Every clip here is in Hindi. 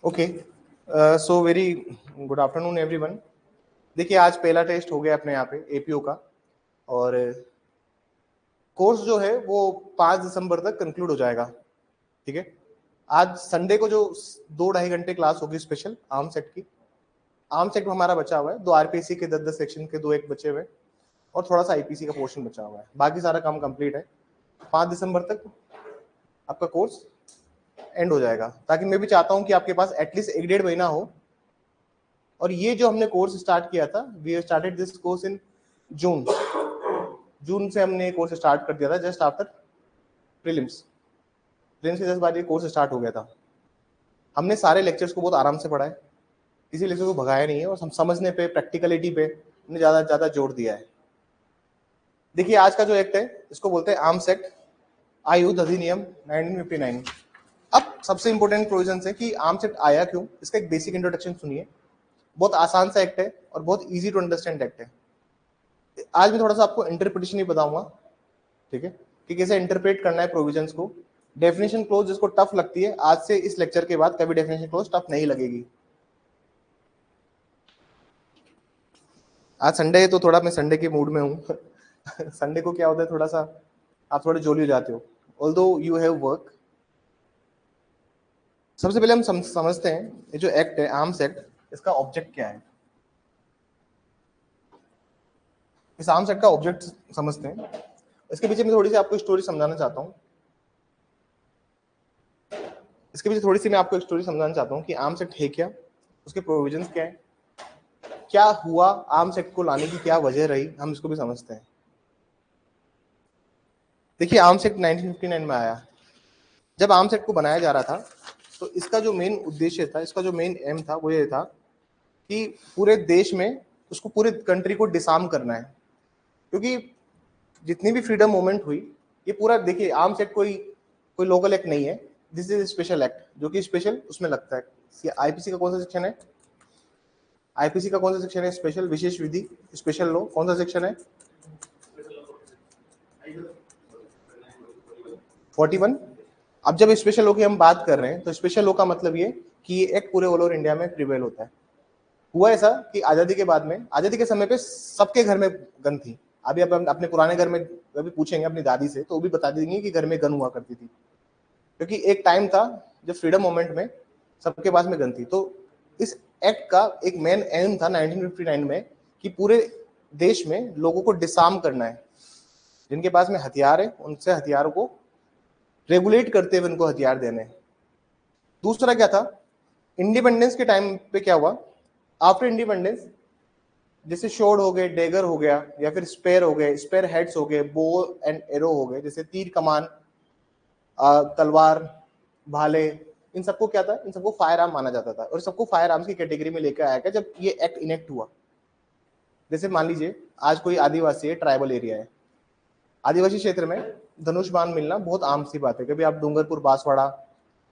Okay, so very good afternoon everyone. देखिए, आज पहला टेस्ट हो गया अपने यहाँ पे एपीओ का, और कोर्स जो है वो 5 दिसंबर तक कंक्लूड हो जाएगा। ठीक है, आज संडे को जो 2-2.5 घंटे क्लास होगी स्पेशल आर्म सेट की। आर्म सेट में हमारा बचा हुआ है 2 आरपीसी के 10-10 सेक्शन के 2 एक बचे हुए, और थोड़ा सा आईपीसी का पोर्शन बचा हुआ है। बाकी सारा काम कंप्लीट है। 5 दिसंबर तक आपका कोर्स एंड हो जाएगा, ताकि मैं भी चाहता हूँ कि आपके पास एटलीस्ट 1-1.5 महीना हो। और ये जो हमने कोर्स स्टार्ट किया था, we started this course in June. June से हमने कोर्स स्टार्ट कर दिया था, जस्ट आफ्टर प्रीलिम्स। प्रीलिम्स के जस्ट बाद ये कोर्स स्टार्ट हो गया था। हमने सारे लेक्चर्स को बहुत आराम से पढ़ा है, किसी लेक्चर को भगाया नहीं है, और हम समझने पे, प्रैक्टिकलिटी पे हमने ज़्यादा जोर दिया है। देखिए, आज का जो एक्ट है इसको बोलते हैं आर्म्स एक्ट, आयुध अधिनियम 1959। अब सबसे इंपॉर्टेंट प्रोविजन है कि आर्म्स एक्ट आया क्यों, इसका एक बेसिक इंट्रोडक्शन सुनिए। बहुत आसान सा एक्ट है और बहुत इजी टू अंडरस्टैंड एक्ट है। आज मैं थोड़ा सा आपको इंटरप्रिटेशन ही बताऊंगा, ठीक है, कि कैसे इंटरप्रेट करना है प्रोविजंस को। डेफिनेशन क्लोज जिसको टफ लगती है, आज से इस लेक्चर के बाद कभी डेफिनेशन क्लोज टफ नहीं लगेगी। आज संडे है तो थोड़ा मैं संडे के मूड में हूँ। संडे को क्या होता है, थोड़ा सा आप थोड़े जोली हो जाते हो, ऑल्दो यू हैव वर्क। सबसे पहले हम समझते हैं ये जो एक्ट है आर्म्स एक्ट, इसका ऑब्जेक्ट क्या है। इस आर्म्स एक्ट का ऑब्जेक्ट समझते हैं। इसके पीछे मैं थोड़ी सी आपको स्टोरी समझाना चाहता हूँ। इसके पीछे थोड़ी सी मैं आपको एक स्टोरी समझाना चाहता हूँ कि आर्म्स एक्ट है क्या, उसके प्रोविजंस क्या है, क्या हुआ, आर्म्स एक्ट को लाने की क्या वजह रही, हम इसको भी समझते हैं। देखिए, आर्म्स एक्ट 1959 में आया। जब आर्म्स एक्ट को बनाया जा रहा था तो इसका जो मेन उद्देश्य था, इसका जो मेन एम था, वो ये था कि पूरे देश में उसको, पूरे कंट्री को डिसआर्म करना है। क्योंकि जितनी भी फ्रीडम मूवमेंट हुई, ये पूरा देखिए, आर्म्स एक्ट कोई कोई लोकल एक्ट नहीं है, दिस इज स्पेशल एक्ट, जो कि स्पेशल उसमें लगता है। आईपीसी का कौन सा सेक्शन है, आईपीसी का कौन सा सेक्शन है, स्पेशल विशेष विधि, स्पेशल लॉ, कौन सा सेक्शन है, 41। अब जब स्पेशल लॉ की हम बात कर रहे हैं तो स्पेशल लॉ का मतलब ये कि ये एक्ट पूरे ऑल ओवर इंडिया में प्रिवेल होता है। हुआ ऐसा कि आजादी के बाद में, आजादी के समय पे सबके घर में गन थी। अभी आप अपने पुराने घर में अभी पूछेंगे अपनी दादी से तो वो भी बता देंगे कि घर में गन हुआ करती थी, क्योंकि एक टाइम था जब फ्रीडम मूवमेंट में सबके पास में गन थी। तो इस एक्ट का एक मेन एम था 1959 में कि पूरे देश में लोगों को डिसआर्म करना है। जिनके पास में हथियार है उनसे हथियारों को रेगुलेट करते हुए उनको हथियार देने। दूसरा क्या था, इंडिपेंडेंस के टाइम पे क्या हुआ, आफ्टर इंडिपेंडेंस जैसे शोर्ड हो गए, डेगर हो गया, या फिर स्पेयर हो गए, स्पेयर हेड्स हो गए, बो एंड एरो हो गए, जैसे तीर कमान, तलवार, भाले, इन सबको क्या था, इन सबको फायर आर्म माना जाता था, और सबको फायर आर्म्स की कैटेगरी में लेकर आया गया जब ये एक्ट इनेक्ट हुआ। जैसे मान लीजिए आज कोई आदिवासी है, ट्राइबल एरिया है, आदिवासी क्षेत्र में धनुष बाण मिलना बहुत आम सी बात है। कभी आप डूंगरपुर बांसवाड़ा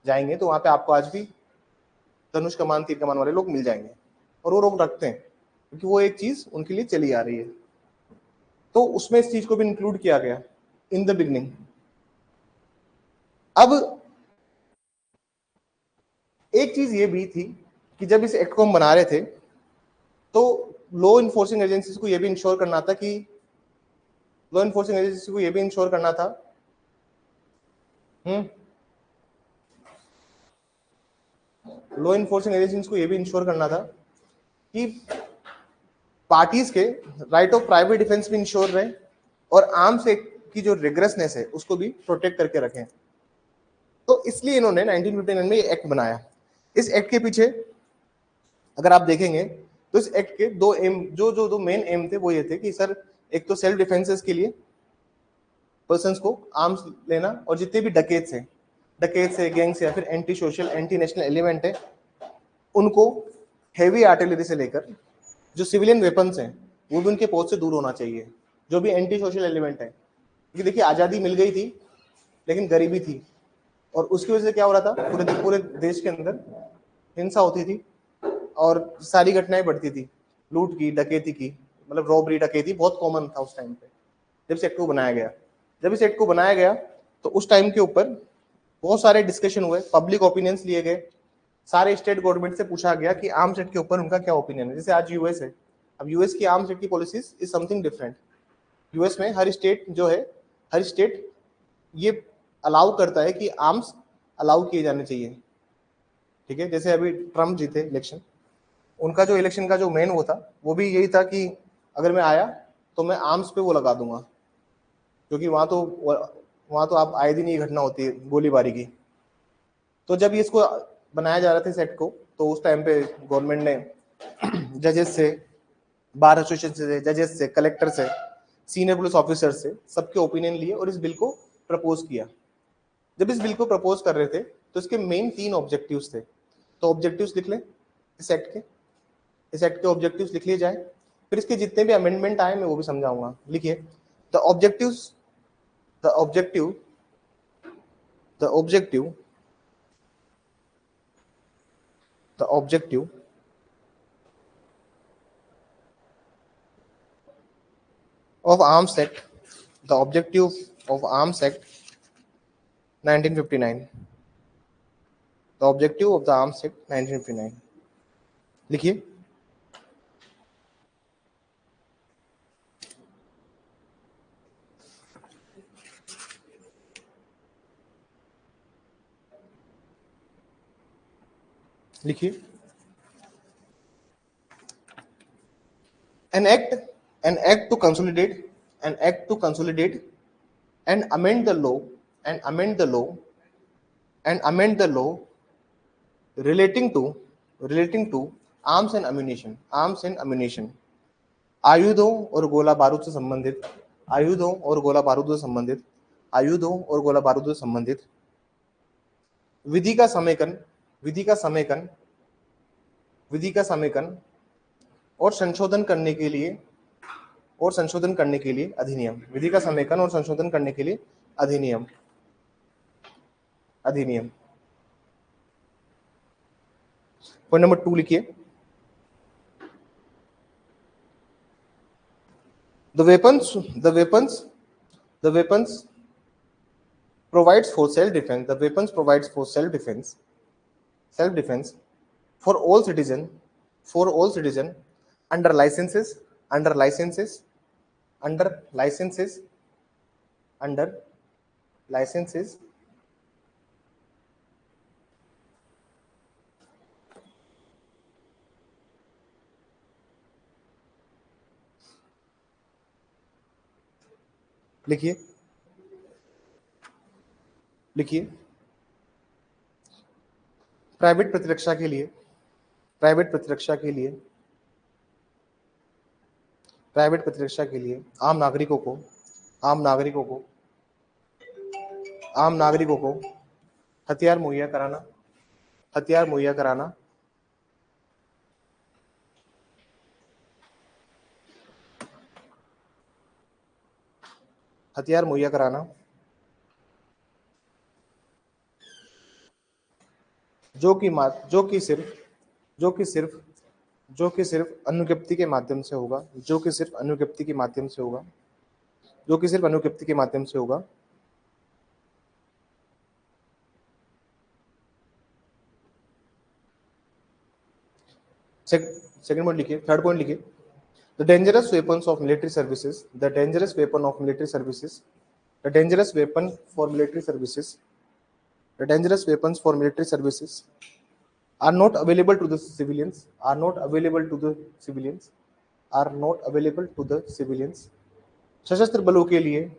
जाएंगे तो वहां पे आपको आज भी धनुष कमान, तीर कमान वाले लोग मिल जाएंगे, और वो लोग रखते हैं क्योंकि वो एक चीज उनके लिए चली आ रही है। तो उसमें इस चीज को भी इंक्लूड किया गया इन द बिगनिंग। अब एक चीज ये भी थी कि जब इस एक्ट को हम बना रहे थे तो लॉ इन्फोर्सिंग एजेंसीज को ये भी इंश्योर करना था कि लॉ इन्फोर्सिंग एजेंसी को ये भी इंश्योर करना था लॉ इन्फोर्सिंग एजेंसीज को ये भी इंश्योर करना था कि पार्टीज के राइट ऑफ प्राइवेट डिफेंस भी इंश्योर रहे, और आर्म्स एक्ट की जो रिग्रेसनेस है उसको भी प्रोटेक्ट करके रखें। तो इसलिए इन्होंने 1959 में ये एक्ट बनाया। इस एक्ट के पीछे अगर आप देखेंगे तो इस एक्ट के दो एम, जो मेन एम थे वो ये थे कि सर, एक तो सेल्फ डिफेंसेस के लिए पर्सन्स को आर्म्स लेना, और जितने भी डकेट्स है, गैंग्स या फिर anti social, anti national element है, उनको हैवी आर्टिलरी से लेकर जो सिविलियन वेपन्स हैं वो भी उनके पहुंच से दूर होना चाहिए, जो भी एंटी सोशल एलिमेंट है। क्योंकि देखिए, आज़ादी मिल गई थी लेकिन गरीबी थी, और उसकी वजह से क्या हो रहा था, पूरे पूरे देश के अंदर हिंसा होती थी और सारी घटनाएं बढ़ती थी, लूट की, डकैती की, मतलब रॉबरी, डकैती बहुत कॉमन था उस टाइम पे जब सेट को बनाया गया। जब इस एक्ट को बनाया गया तो उस टाइम के ऊपर बहुत सारे डिस्कशन हुए, पब्लिक ओपिनियंस लिए गए, सारे स्टेट गवर्नमेंट से पूछा गया कि आर्म्स एक्ट के ऊपर उनका क्या ओपिनियन है। जैसे आज यूएस है, अब यूएस की आर्म्स एक्ट की policies is something different. US में हर स्टेट जो है, हर स्टेट ये अलाउ करता है कि आर्म्स अलाउ किए जाने चाहिए, ठीक है। जैसे अभी ट्रम्प जीते इलेक्शन, उनका जो इलेक्शन का जो मेन वो था, वो भी यही था कि अगर मैं आया तो मैं आर्म्स पे वो लगा दूंगा, क्योंकि वहां तो आप आए दिन ये घटना होती है गोलीबारी की। तो जब ये इसको बनाया जा रहा था इस एक्ट को, तो उस टाइम पे गवर्नमेंट ने जजेस से, बार एसोसिएशन से, जजेस से, कलेक्टर से, सीनियर पुलिस ऑफिसर से सबके ओपिनियन लिए और इस बिल को प्रपोज किया। जब इस बिल को प्रपोज कर रहे थे तो इसके मेन 3 ऑब्जेक्टिव्स थे। तो ऑब्जेक्टिव्स लिख लें इस एक्ट के, इस एक्ट के ऑब्जेक्टिव्स लिख लिए जाए, फिर इसके जितने भी अमेंडमेंट आए मैं वो भी समझाऊंगा। लिखिए, the objectives, the objective, the objective, the objective of Arms Act, the objective of Arms Act 1959, the objective of the Arms Act 1959। लिखिए, लिखिए, an act, an act to consolidate, an act to consolidate and amend the law, and amend the law, and amend the law relating to, relating to arms and ammunition, arms and ammunition, आयुधों और गोला बारूद से संबंधित, आयुधों और गोला बारूद से संबंधित, आयुधों और गोला बारूद से संबंधित विधि का समेकन, विधि का समेकन, विधि का समेकन और संशोधन करने के लिए, और संशोधन करने के लिए अधिनियम, विधि का समेकन और संशोधन करने के लिए अधिनियम, अधिनियम। पॉइंट नंबर 2 लिखिए, the weapons, the weapons, the weapons provides for self defense, the weapons provides for self defense, self defense for all citizen, for all citizen under licenses, under licenses, under licenses, under licenses लिखिए, लिखिए, प्राइवेट प्रतिरक्षा के लिए, प्राइवेट प्रतिरक्षा के लिए, प्राइवेट प्रतिरक्षा के लिए आम नागरिकों को, आम नागरिकों को, आम नागरिकों को हथियार मुहैया कराना, हथियार मुहैया कराना, हथियार मुहैया कराना जो कि सिर्फ, जो कि सिर्फ, जो कि सिर्फ अनुज्ञप्ति के माध्यम से होगा, जो कि सिर्फ अनुज्ञप्ति के माध्यम से होगा, जो कि सिर्फ अनुज्ञप्ति के माध्यम से होगा। सेकंड पॉइंट लिखिए, थर्ड पॉइंट लिखिए, the dangerous weapons of military services, the dangerous weapon of military services, the dangerous weapon for military services, the dangerous weapons for military services are not available to the civilians, are not available to the civilians, are not available to the civilians। सशस्त्र बलों के लिए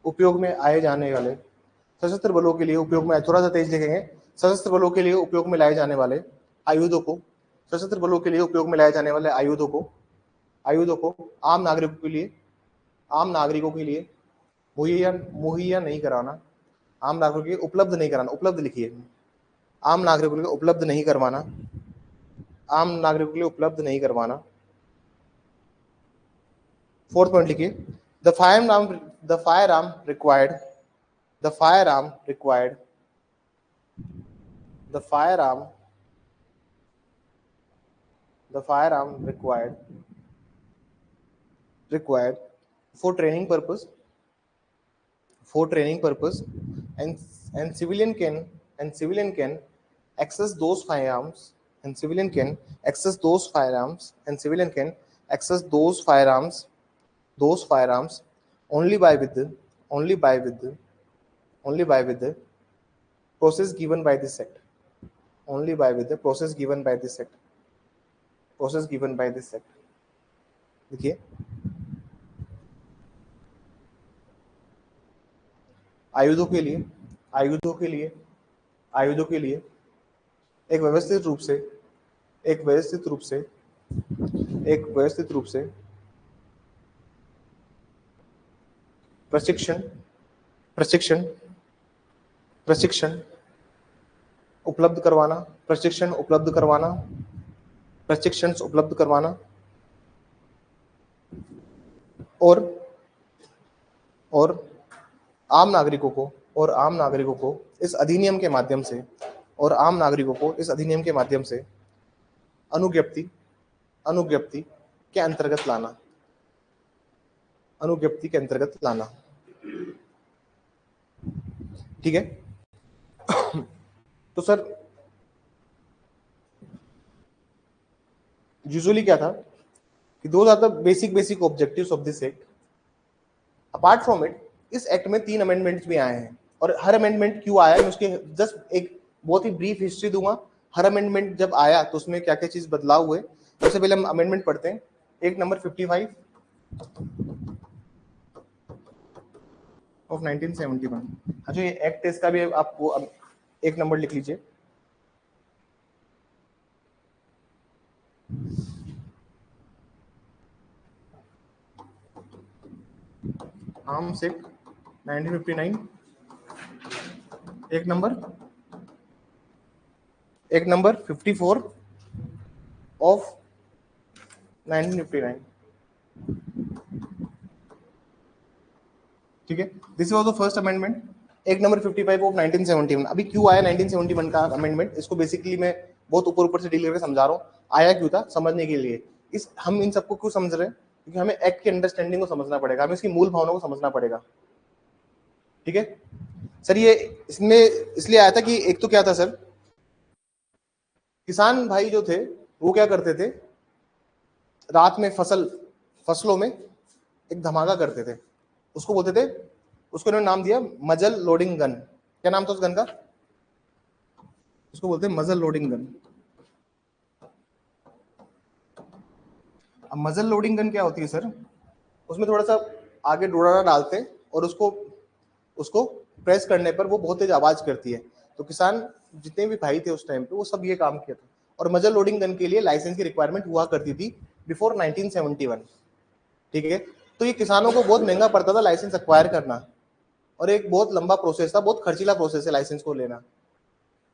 उपयोग में आए जाने वाले, सशस्त्र बलों के लिए उपयोग में, थोड़ा सा तेज लिखेंगे, सशस्त्र बलों के लिए उपयोग में लाए जाने वाले आयुधों को, सशस्त्र बलों के लिए उपयोग में लाए जाने वाले आयुधों को, आयुधों को आम नागरिकों के लिए, आम नागरिकों के लिए मुहैया, मुहैया नहीं कराना, आम नागरिकों के लिए उपलब्ध नहीं कराना, उपलब्ध लिखिए, आम नागरिकों के लिए उपलब्ध नहीं करवाना, आम नागरिकों के लिए उपलब्ध नहीं करवाना। फोर्थ पॉइंट लिखिए, the fire arm, the fire arm required, the fire arm required, the fire arm, the fire arm required, required for training purpose, for training purpose, and civilian can, and civilian can access those firearms and civilian can access those firearms and civilian can access those firearms only by with the process given by this act, only by with the process given by this act, देखिए आयुधों के लिए एक व्यवस्थित रूप से प्रशिक्षण उपलब्ध करवाना और आम नागरिकों को इस अधिनियम के माध्यम से अनुज्ञप्ति के अंतर्गत लाना, ठीक है। तो सर यूजुअली क्या था कि those are the basic objectives of this act. Apart from it इस एक्ट में 3 अमेंडमेंट्स भी आए हैं, और हर अमेंडमेंट क्यों आया मैं उसके जस्ट एक बहुत ही ब्रीफ हिस्ट्री दूंगा। हर अमेंडमेंट जब आया तो उसमें क्या क्या चीज बदलाव हुए। सबसे पहले हम अमेंडमेंट पढ़ते हैं। एक नंबर 55 ऑफ 1971। अच्छा, ये एक्ट है, इसका भी आपको एक नंबर लिख लीजिए। Arms act 1959। एक नंबर 54 ऑफ 1959, ठीक है। This was the first amendment. एक नंबर 55 ऑफ 1971। अभी क्यों आया 1971 का अमेंडमेंट, इसको बेसिकली मैं बहुत ऊपर से डील करके समझा रहा हूँ। आया क्यों था समझने के लिए। हम इन सबको क्यों समझ रहे हैं, क्योंकि हमें एक्ट की अंडरस्टैंडिंग को समझना पड़ेगा, हमें इसकी मूल भावनाओं को समझना पड़ेगा, ठीक है सर। ये इसमें इसलिए आया था कि एक तो क्या था सर, किसान भाई जो थे वो क्या करते थे, रात में फसलों में एक धमाका करते थे, उसको बोलते थे, उसको इन्होंने नाम दिया मजल लोडिंग गन। क्या नाम था उस गन का, उसको बोलते हैं मजल लोडिंग गन। अब मजल लोडिंग गन क्या होती है सर, उसमें थोड़ा सा आगे डोरा डालते हैं और उसको प्रेस करने पर वो बहुत तेज आवाज करती है। तो किसान जितने भी भाई थे उस टाइम पे वो सब ये काम किया था। और मजल लोडिंग गन के लिए लाइसेंस की रिक्वायरमेंट हुआ करती थी बिफोर 1971, ठीक है। तो ये किसानों को बहुत महंगा पड़ता था लाइसेंस एक्वायर करना, और एक बहुत लंबा प्रोसेस था, बहुत खर्चीला प्रोसेस है लाइसेंस को लेना।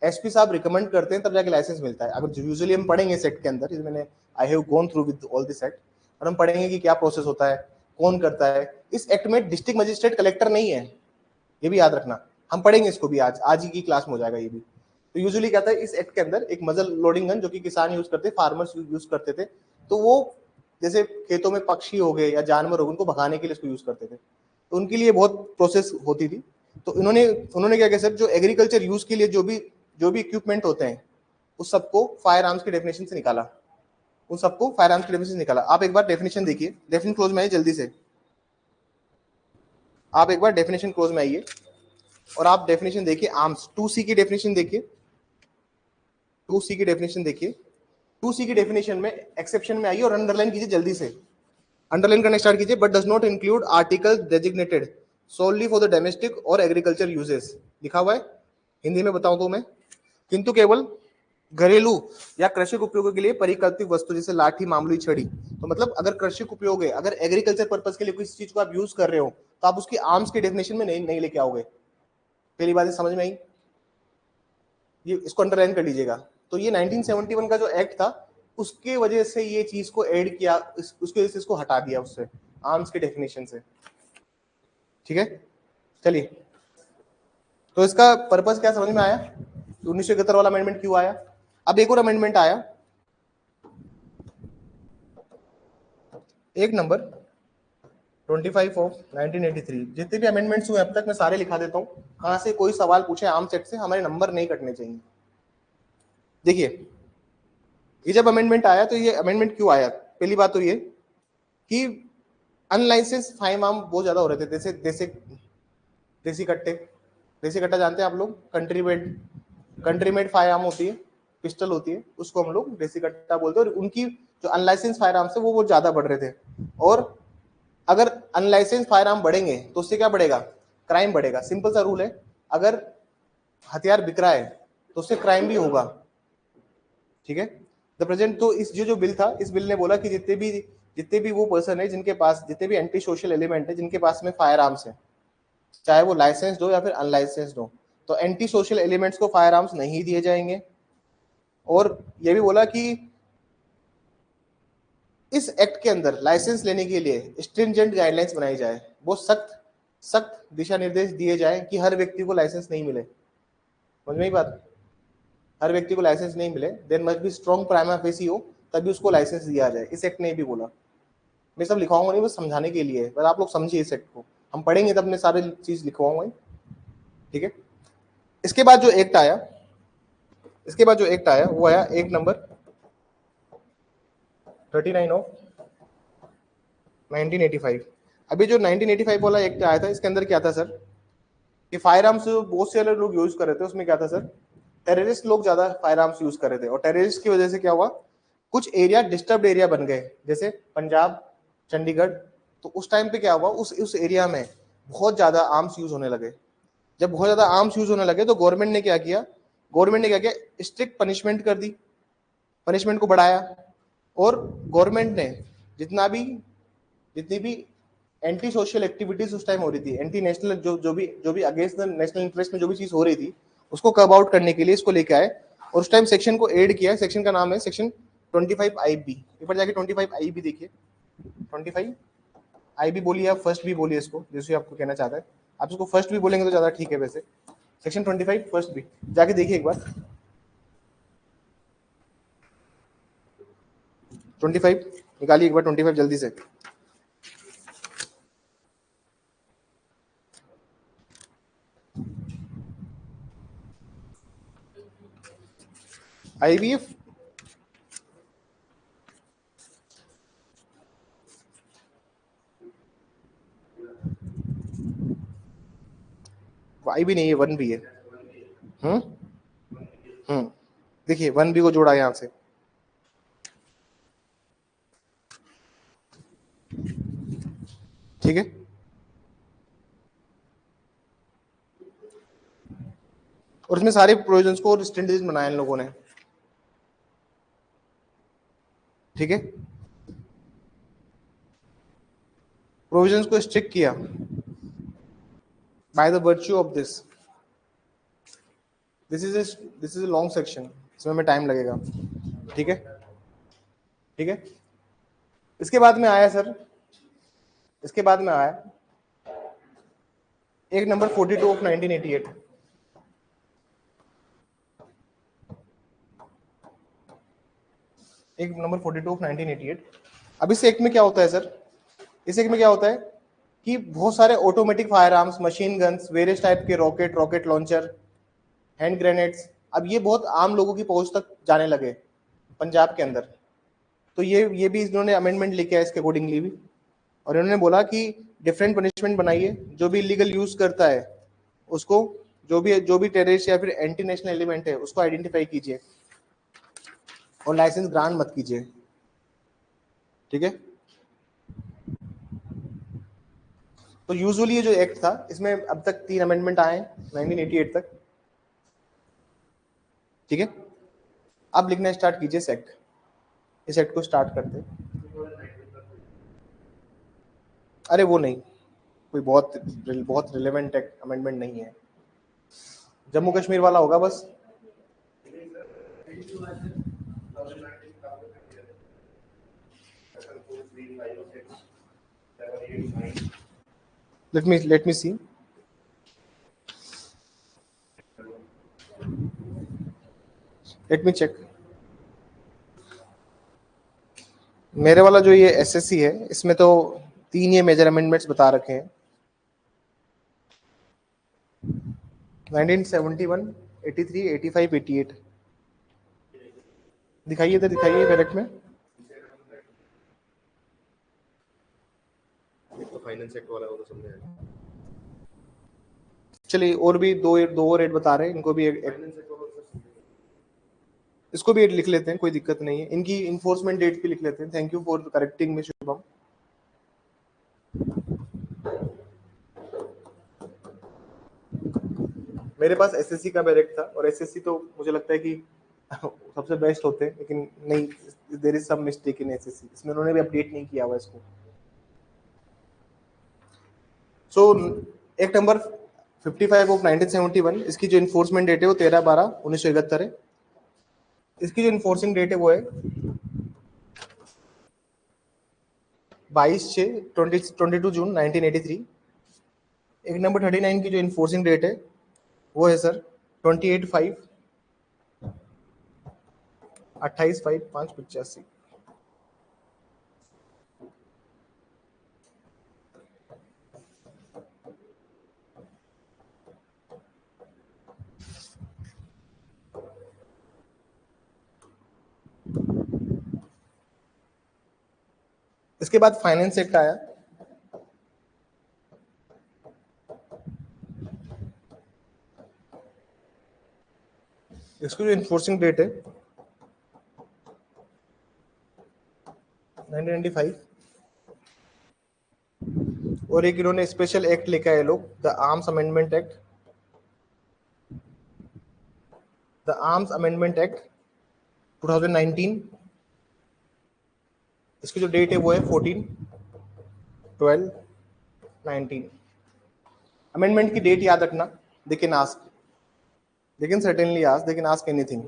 एसपी साहब रिकमेंड करते हैं तब जाके लाइसेंस मिलता है। अगर यूजुअली हम पढ़ेंगे इस एक्ट के अंदर, मैंने I have gone through with all this act, और हम पढ़ेंगे कि क्या प्रोसेस होता है, कौन करता है। इस एक्ट में डिस्ट्रिक्ट मजिस्ट्रेट कलेक्टर नहीं है, ये भी याद रखना। हम पढ़ेंगे इसको भी आज ही की क्लास में हो जाएगा ये भी। तो यूजुअली क्या था, इस एक्ट के अंदर एक मजल लोडिंग गन जो कि किसान यूज करते, फार्मर्स यूज करते थे, तो वो जैसे खेतों में पक्षी हो गए या जानवर हो गए, उनको भगाने के लिए इसको यूज करते थे, तो उनके लिए बहुत प्रोसेस होती थी। तो उन्होंने क्या किया सर, जो एग्रीकल्चर यूज के लिए जो भी इक्विपमेंट होते हैं उस सबको फायर आर्म्स की डेफिनेशन से निकाला, आप एक बार डेफिनेशन देखिए, डेफिनेशन क्लोज में आइए जल्दी से। आप एक बार डेफिनेशन क्लोज में आइए और आप डेफिनेशन देखिए आर्म्स। 2C की डेफिनेशन देखिए, 2C की डेफिनेशन में एक्सेप्शन में आइए और अंडरलाइन कीजिए जल्दी से, अंडरलाइन करना स्टार्ट कीजिए। But does not include article designated solely for the domestic or agriculture uses, लिखा हुआ है। हिंदी में बताऊं तो मैं, किंतु केवल घरेलू या कृषि उपयोगों के लिए परिकल्पित वस्तु जैसे लाठी, मामूली छड़ी। तो मतलब अगर कृषि उपयोग है, अगर एग्रीकल्चर पर्पस के लिए किसी चीज को आप यूज कर रहे हो, तो आप उसकी आर्म्स के डेफिनेशन में नहीं लेके आओगे। पहली बात समझ में आई, ये इसको अंडरलाइन कर लीजिएगा। तो ये 1971 का जो एक्ट था उसके वजह से ये चीज को ऐड किया, उसके वजह से इसको हटा दिया उससे, आर्म्स के डेफिनेशन से, ठीक है। चलिए, तो इसका पर्पस क्या समझ में आया, 1971 वाला अमेंडमेंट क्यों आया। अब एक और अमेंडमेंट आया, एक नंबर 25 ऑफ 1983। जितने भी अमेंडमेंट्स हुए अब तक मैं सारे लिखा देता हूँ, कहाँ से कोई सवाल पूछे आर्म्स एक्ट से, हमारे नंबर नहीं कटने चाहिए। देखिए ये जब अमेंडमेंट आया तो ये अमेंडमेंट क्यों आया, पहली बात तो ये कि अनलाइसेंस फाइम आर्म बहुत ज्यादा हो रहे थे, जैसे देसी देसी कट्टे, देसी कट्टा जानते हैं आप लोग, कंट्री मेड फायर आर्म होती है, पिस्टल होती है, उसको हम लोग देसी कट्टा बोलते हैं। और उनकी जो अनलाइसेंस फायर आर्म्स है वो बहुत ज्यादा बढ़ रहे थे। और अगर अनलाइसेंस फायर आर्म बढ़ेंगे तो उससे क्या बढ़ेगा, क्राइम बढ़ेगा। सिंपल सा रूल है, अगर हथियार बिक रहा है तो उससे क्राइम भी होगा, ठीक है। द प्रेजेंट तो इस जो बिल था, इस बिल ने बोला कि जितने भी वो पर्सन है जिनके पास, जितने भी एंटी सोशल एलिमेंट है जिनके पास में फायर आर्म्स है, चाहे वो लाइसेंस्ड हो या फिर अनलाइसेंस्ड हो, तो एंटी सोशल एलिमेंट्स को फायर आर्म्स नहीं दिए जाएंगे। और ये भी बोला कि इस एक्ट के अंदर लाइसेंस लेने के लिए स्ट्रिंजेंट गाइडलाइंस बनाई जाए, वो सख्त सख्त दिशा निर्देश दिए जाए कि हर व्यक्ति को लाइसेंस नहीं मिले। समझ में ही बात, हर व्यक्ति को लाइसेंस नहीं मिले, then must be strong prima facie हो, तभी उसको लाइसेंस दिया जाए। इस एक्ट ने भी बोला, मैं सब लिखवाऊंगा नहीं, बस समझाने के लिए, बस आप लोग समझिए इस एक्ट को, हम पढ़ेंगे तब मैं सारे चीज लिखवाऊंगा, ठीक है। इसके बाद जो एक्ट आया, इसके बाद जो एक्ट आया वो आया एक्ट नंबर 39 ऑफ 1985। अभी जो 1985 वाला एक्ट आया था, इसके अंदर क्या था सर, कि फायर आर्म्स बहुत से अलग लोग यूज कर रहे थे। उसमें क्या था सर, टेररिस्ट लोग ज्यादा फायर आर्म्स यूज कर रहे थे, और टेररिस्ट की वजह से क्या हुआ, कुछ एरिया डिस्टर्ब्ड एरिया बन गए, जैसे पंजाब, चंडीगढ़। तो उस टाइम पे क्या हुआ, उस एरिया में बहुत ज्यादा आर्म्स यूज होने लगे। जब बहुत ज्यादा आर्म्स यूज होने लगे तो गवर्नमेंट ने क्या किया, स्ट्रिक्ट पनिशमेंट कर दी, पनिशमेंट को बढ़ाया। और गवर्नमेंट ने जितना भी जितनी भी एंटी सोशल एक्टिविटीज उस टाइम हो रही थी, एंटी नेशनल, जो भी अगेंस्ट द नेशनल इंटरेस्ट में जो भी चीज हो रही थी, उसको कब आउट करने के लिए इसको लेके आए। और उस टाइम सेक्शन को ऐड किया, सेक्शन का नाम है सेक्शन 25 IB। ऊपर जाके 25 IB देखिए, 25 IB बोलिए, आप फर्स्ट भी बोलिए इसको, जैसे आपको कहना चाहता है, आप इसको फर्स्ट भी बोलेंगे तो ज्यादा ठीक है। वैसे सेक्शन 25 फर्स्ट भी जाके देखिए एक बार, 25 निकालिए एक बार, 25 जल्दी से। IBF IB नहीं है, 1B है। हम्म हम्म देखिए 1B को जोड़ा यहाँ से, ठीक है। और इसमें सारे प्रोविजंस को रिस्ट्रिक्टेड बनाए इन लोगों ने, ठीक है। प्रोविजंस को स्ट्रिक्ट किया by the virtue of this, this is a long section, इसमें में टाइम लगेगा, ठीक है, ठीक है। इसके बाद में आया सर, इसके बाद में आया एक नंबर 42 ऑफ 1988। एक नंबर 42 ऑफ 1988। अब इस एक्ट में क्या होता है सर, इस एक्ट में क्या होता है कि बहुत सारे automatic fire arms, machine guns, various type के rocket, rocket launcher, hand grenades, अब ये बहुत आम लोगों की पहुंच तक जाने लगे पंजाब के अंदर। तो ये भी इन्होंने अमेंडमेंट लेके आया इसके अकॉर्डिंगली भी, और इन्होंने बोला कि डिफरेंट पनिशमेंट बनाइए, जो भी इलीगल यूज करता है उसको, जो भी टेररिस्ट या फिर एंटी नेशनल एलिमेंट है उसको आइडेंटिफाई कीजिए और लाइसेंस ग्रांट मत कीजिए, ठीक है। तो यूजुअली ये जो एक्ट था, इसमें अब तक 3 अमेंडमेंट आए हैं 1988 तक, ठीक है। अब लिखना स्टार्ट कीजिए इस एक्ट को स्टार्ट करते हैं। अरे वो नहीं, कोई बहुत रिलेवेंट अमेंडमेंट नहीं है, जम्मू कश्मीर वाला होगा बस। let me see, let me check। मेरे वाला जो ये SSC है, इसमें तो 3 ये मेजर अमेंडमेंट्स बता रखे हैं, 1971, 83, 85, 88। दिखाइए, इधर दिखाइए डायरेक्ट में। तो फाइनेंस एक्ट वाला वो तो समझ आएगा। चलिए और भी दो और रेट बता रहे हैं, इनको भी फाइनेंस एक्ट वाला तो इसको भी लिख लेते हैं, कोई दिक्कत नहीं है। इनकी इन्फोर्समेंट डेट भी लिख लेते हैं। Thank you for correcting me Shubham. मेरे पास एसएससी का बैरेक्ट था और एसएससी तो मुझे लगता है कि सबसे बेस्ट होते हैं, लेकिन नहीं, there is some mistake in SSC, इसमें उन्होंने भी अपडेट नहीं किया हुआ इसको। सो एक्ट नंबर 55 ऑफ 1971, इसकी जो इन्फोर्समेंट डेट है वो 13/12/1971 है। इसकी जो इन्फोर्सिंग डेट है वो है 22 जून 1983। एक्ट नंबर 39 की जो इन्फोर्सिंग डेट है वो है सर 28/5 28/5/85। इसके बाद फाइनेंस एक्ट आया। इसकी जो इन्फोर्सिंग डेट है 1995। और एक इन्होंने स्पेशल एक्ट लिखा है लोग, the arms amendment act. The arms amendment act 2019। इसकी जो डेट है वो है 14/12/19। अमेंडमेंट की डेट याद रखना। They can ask, they can certainly ask, they can ask anything.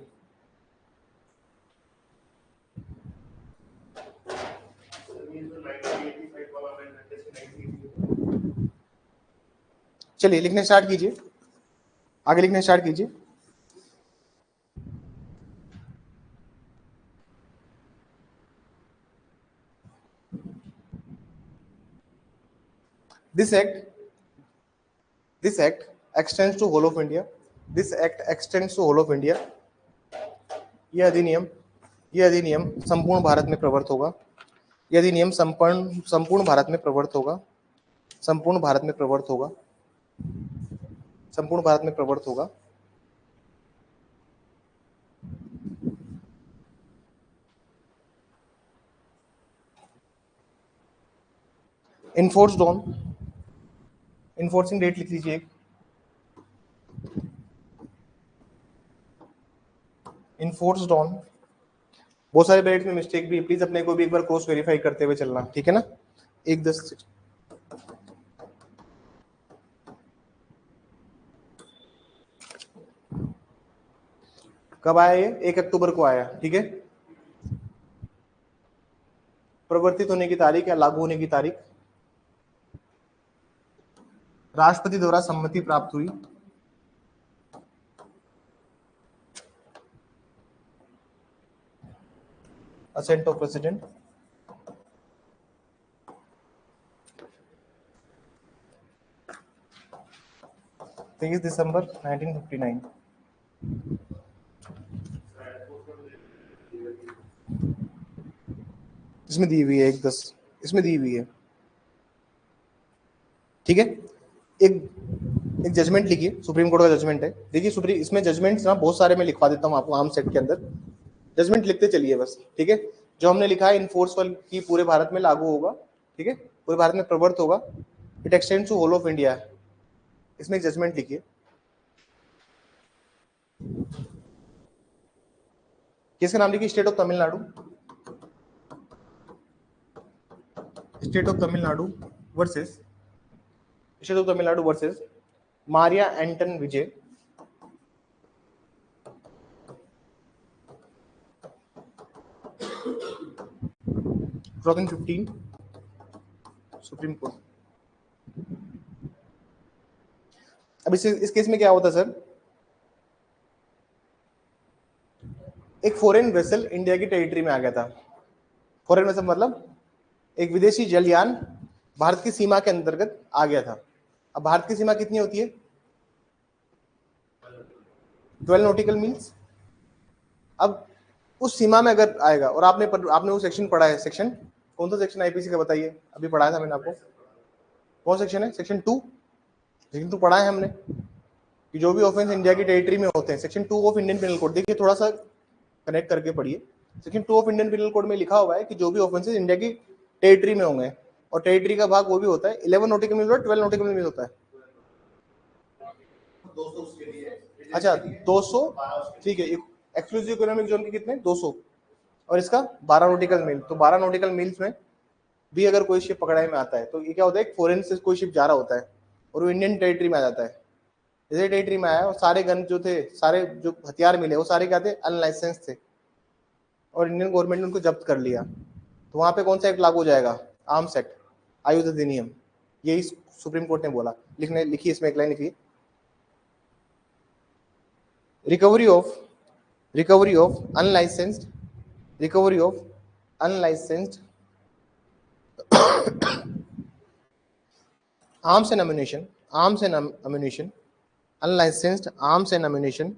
चलिए लिखने स्टार्ट कीजिए, आगे लिखने स्टार्ट कीजिए। This act extends to whole of India. This act extends to whole of India. यह अधिनियम संपूर्ण भारत में प्रवर्त होगा। यह अधिनियम संपूर्ण भारत में प्रवर्त होगा। संपूर्ण भारत में प्रवर्त होगा। संपूर्ण भारत में प्रवर्त होगा। इन्फोर्स्ड ऑन, इन्फोर्सिंग डेट लिख लीजिए। इन्फोर्स्ड ऑन, बहुत सारे बैलेट में मिस्टेक भी, प्लीज अपने को भी एक बार क्रॉस वेरीफाई करते हुए चलना, ठीक है ना। 1-10 कब आया ये? 1 अक्टूबर को आया, ठीक है। प्रवर्तित होने की तारीख या लागू होने की तारीख, राष्ट्रपति द्वारा सम्मति प्राप्त हुई। Assent of president. तेईस दिसंबर 1959। इसमें दी हुई है 1-10, इसमें दी हुई है, ठीक है। एक जजमेंट लिखिए, सुप्रीम कोर्ट का जजमेंट है। देखिए इसमें जजमेंट्स ना बहुत सारे मैं लिखवा देता हूँ आपको आर्म सेट के अंदर। जजमेंट लिखते चलिए बस, ठीक है। जो हमने लिखा है इन्फोर्सबल की पूरे भारत में लागू होगा, ठीक है, पूरे भारत में प्रवर्त होगा। It extends to whole of India. इसमें एक जजमेंट लिखिए। किसका नाम लिखिए? State of Tamil Nadu. State of Tamil Nadu versus, state of Tamil Nadu versus Maria Anton Vijay. 2015 supreme court. अब इस केस में क्या होता सर, एक फॉरेन वेसल इंडिया की टेरिटरी में आ गया था। फॉरेन वेसल मतलब एक विदेशी जलयान भारत की सीमा के अंतर्गत आ गया था। अब भारत की सीमा कितनी होती है? 12 नॉटिकल मील्स। अब उस सीमा में अगर आएगा, और आपने वो सेक्शन पढ़ा है, सेक्शन कौन सा सेक्शन आईपीसी का बताइए, अभी पढ़ाया था मैंने आपको, कौन सेक्शन है? सेक्शन 2, सेक्शन 2 पढ़ा है हमने कि जो भी ऑफेंस इंडिया की टेरिटरी में होते हैं, section 2 of Indian penal code, देखिए थोड़ा सा कनेक्ट करके पढ़िए। Section 2 of Indian penal code में लिखा हुआ है कि जो भी ऑफेंसेस इंडिया की टेरिटरी में होंगे, और टेरिटरी का भाग वो भी होता है 11 नॉटिकल मील और 12 नॉटिकल मील होता है। 200 उसके लिए, अच्छा 200, ठीक है। एक्सक्लूसिव इकोनॉमिक जोन के कितने? 200, और इसका 12 नॉटिकल मील। तो 12 नॉटिकल मील्स में भी अगर कोई शिप पकड़ाई में आता है तो ये क्या होता है, फॉरेन से कोई शिप जा रहा होता है और वो इंडियन टेरिटरी में आ जाता है, जैसे टेरिटरी में आया और सारे गन जो थे, सारे जो हथियार मिले वो सारे क्या थे? अनलाइसेंस थे, और इंडियन गवर्नमेंट ने उनको जब्त कर लिया, तो वहां पे कौन सा एक्ट लागू हो जाएगा? आर्म्स एक्ट, आयुध अधिनियम। यही सुप्रीम कोर्ट ने बोला। लिखिए इसमें एक लाइन लिखिए, recovery of unlicensed arms and ammunition, unlicensed arms and ammunition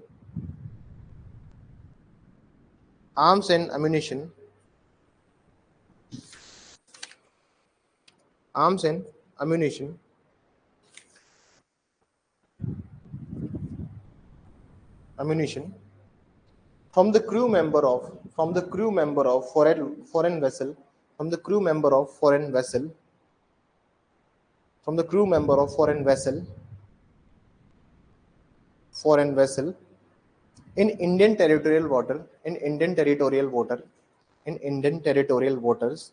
from the crew member of foreign vessel in Indian territorial waters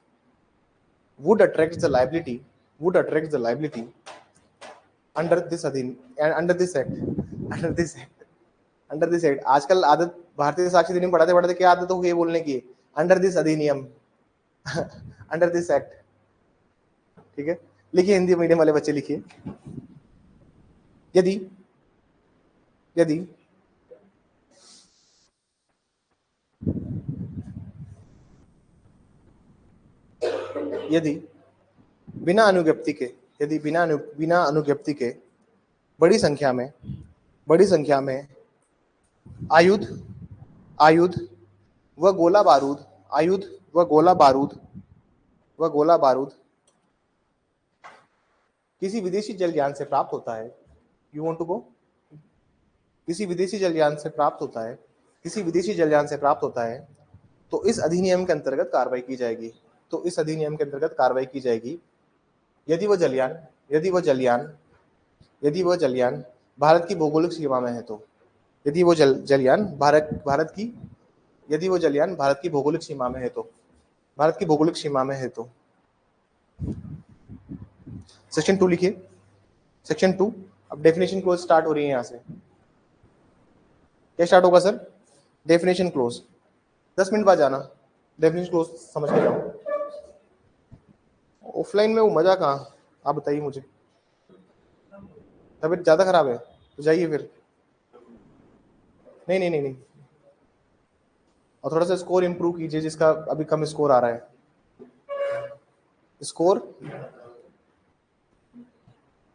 would attract the liability under this act. आजकल आदत भारतीय साक्ष्य अधिनियम पढ़ाते पढ़ाते क्या आदत हो गई बोलने की? अंडर दिस अधिनियम, अंडर दिस एक्ट। ठीक है, लिखिए हिंदी मीडियम वाले बच्चे लिखिए, यदि बिना अनुज्ञप्ति के बड़ी संख्या में आयुध व गोला बारूद किसी विदेशी जलयान से प्राप्त होता है, यू वांट टू गो, किसी विदेशी जलयान से प्राप्त होता है, तो इस अधिनियम के अंतर्गत कार्रवाई की जाएगी, यदि वह जलयान भारत की भौगोलिक सीमा में है तो, यदि वो जलयान भारत की भौगोलिक सीमा में है तो। सेक्शन 2 लिखिए, सेक्शन 2। अब डेफिनेशन क्लोज स्टार्ट हो रही है। यहां से क्या स्टार्ट होगा सर? Definition close. 10 मिनट बाद जाना, डेफिनेशन क्लोज समझ के जाओ। ऑफलाइन में वो मजा कहाँ, आप बताइए मुझे। तबीयत ज्यादा खराब है तो जाइए फिर। नहीं, और थोड़ा सा स्कोर इंप्रूव कीजिए, जिसका अभी कम स्कोर आ रहा है।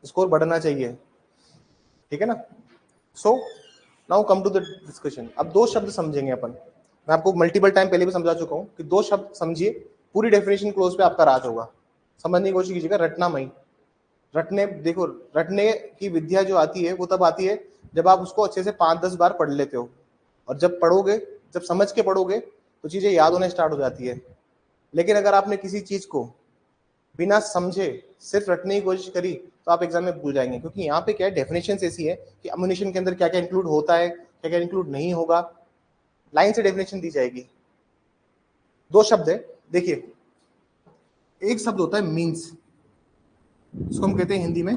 स्कोर बढ़ना चाहिए, ठीक है ना? So now come to the discussion. अब 2 शब्द समझेंगे अपन। मैं आपको मल्टीपल टाइम पहले भी समझा चुका हूं कि 2 शब्द समझिए, पूरी डेफिनेशन क्लोज पे आपका राज होगा। समझने की कोशिश कीजिएगा। रटना मई, रटने की विद्या जो आती है वो तब आती है जब आप उसको अच्छे से 5-10 बार पढ़ लेते हो, और जब समझ के पढ़ोगे तो चीजें याद होने स्टार्ट हो जाती है। लेकिन अगर आपने किसी चीज को बिना समझे सिर्फ रटने की कोशिश करी तो आप एग्जाम में भूल जाएंगे, क्योंकि यहाँ पे क्या है, डेफिनेशन ऐसी है कि अम्युनिशन के अंदर क्या क्या इंक्लूड होता है, क्या क्या इंक्लूड नहीं होगा, लाइन से डेफिनेशन दी जाएगी। 2 शब्द है, देखिए। एक शब्द होता है मीन्स, इसको हम कहते हैं हिंदी में,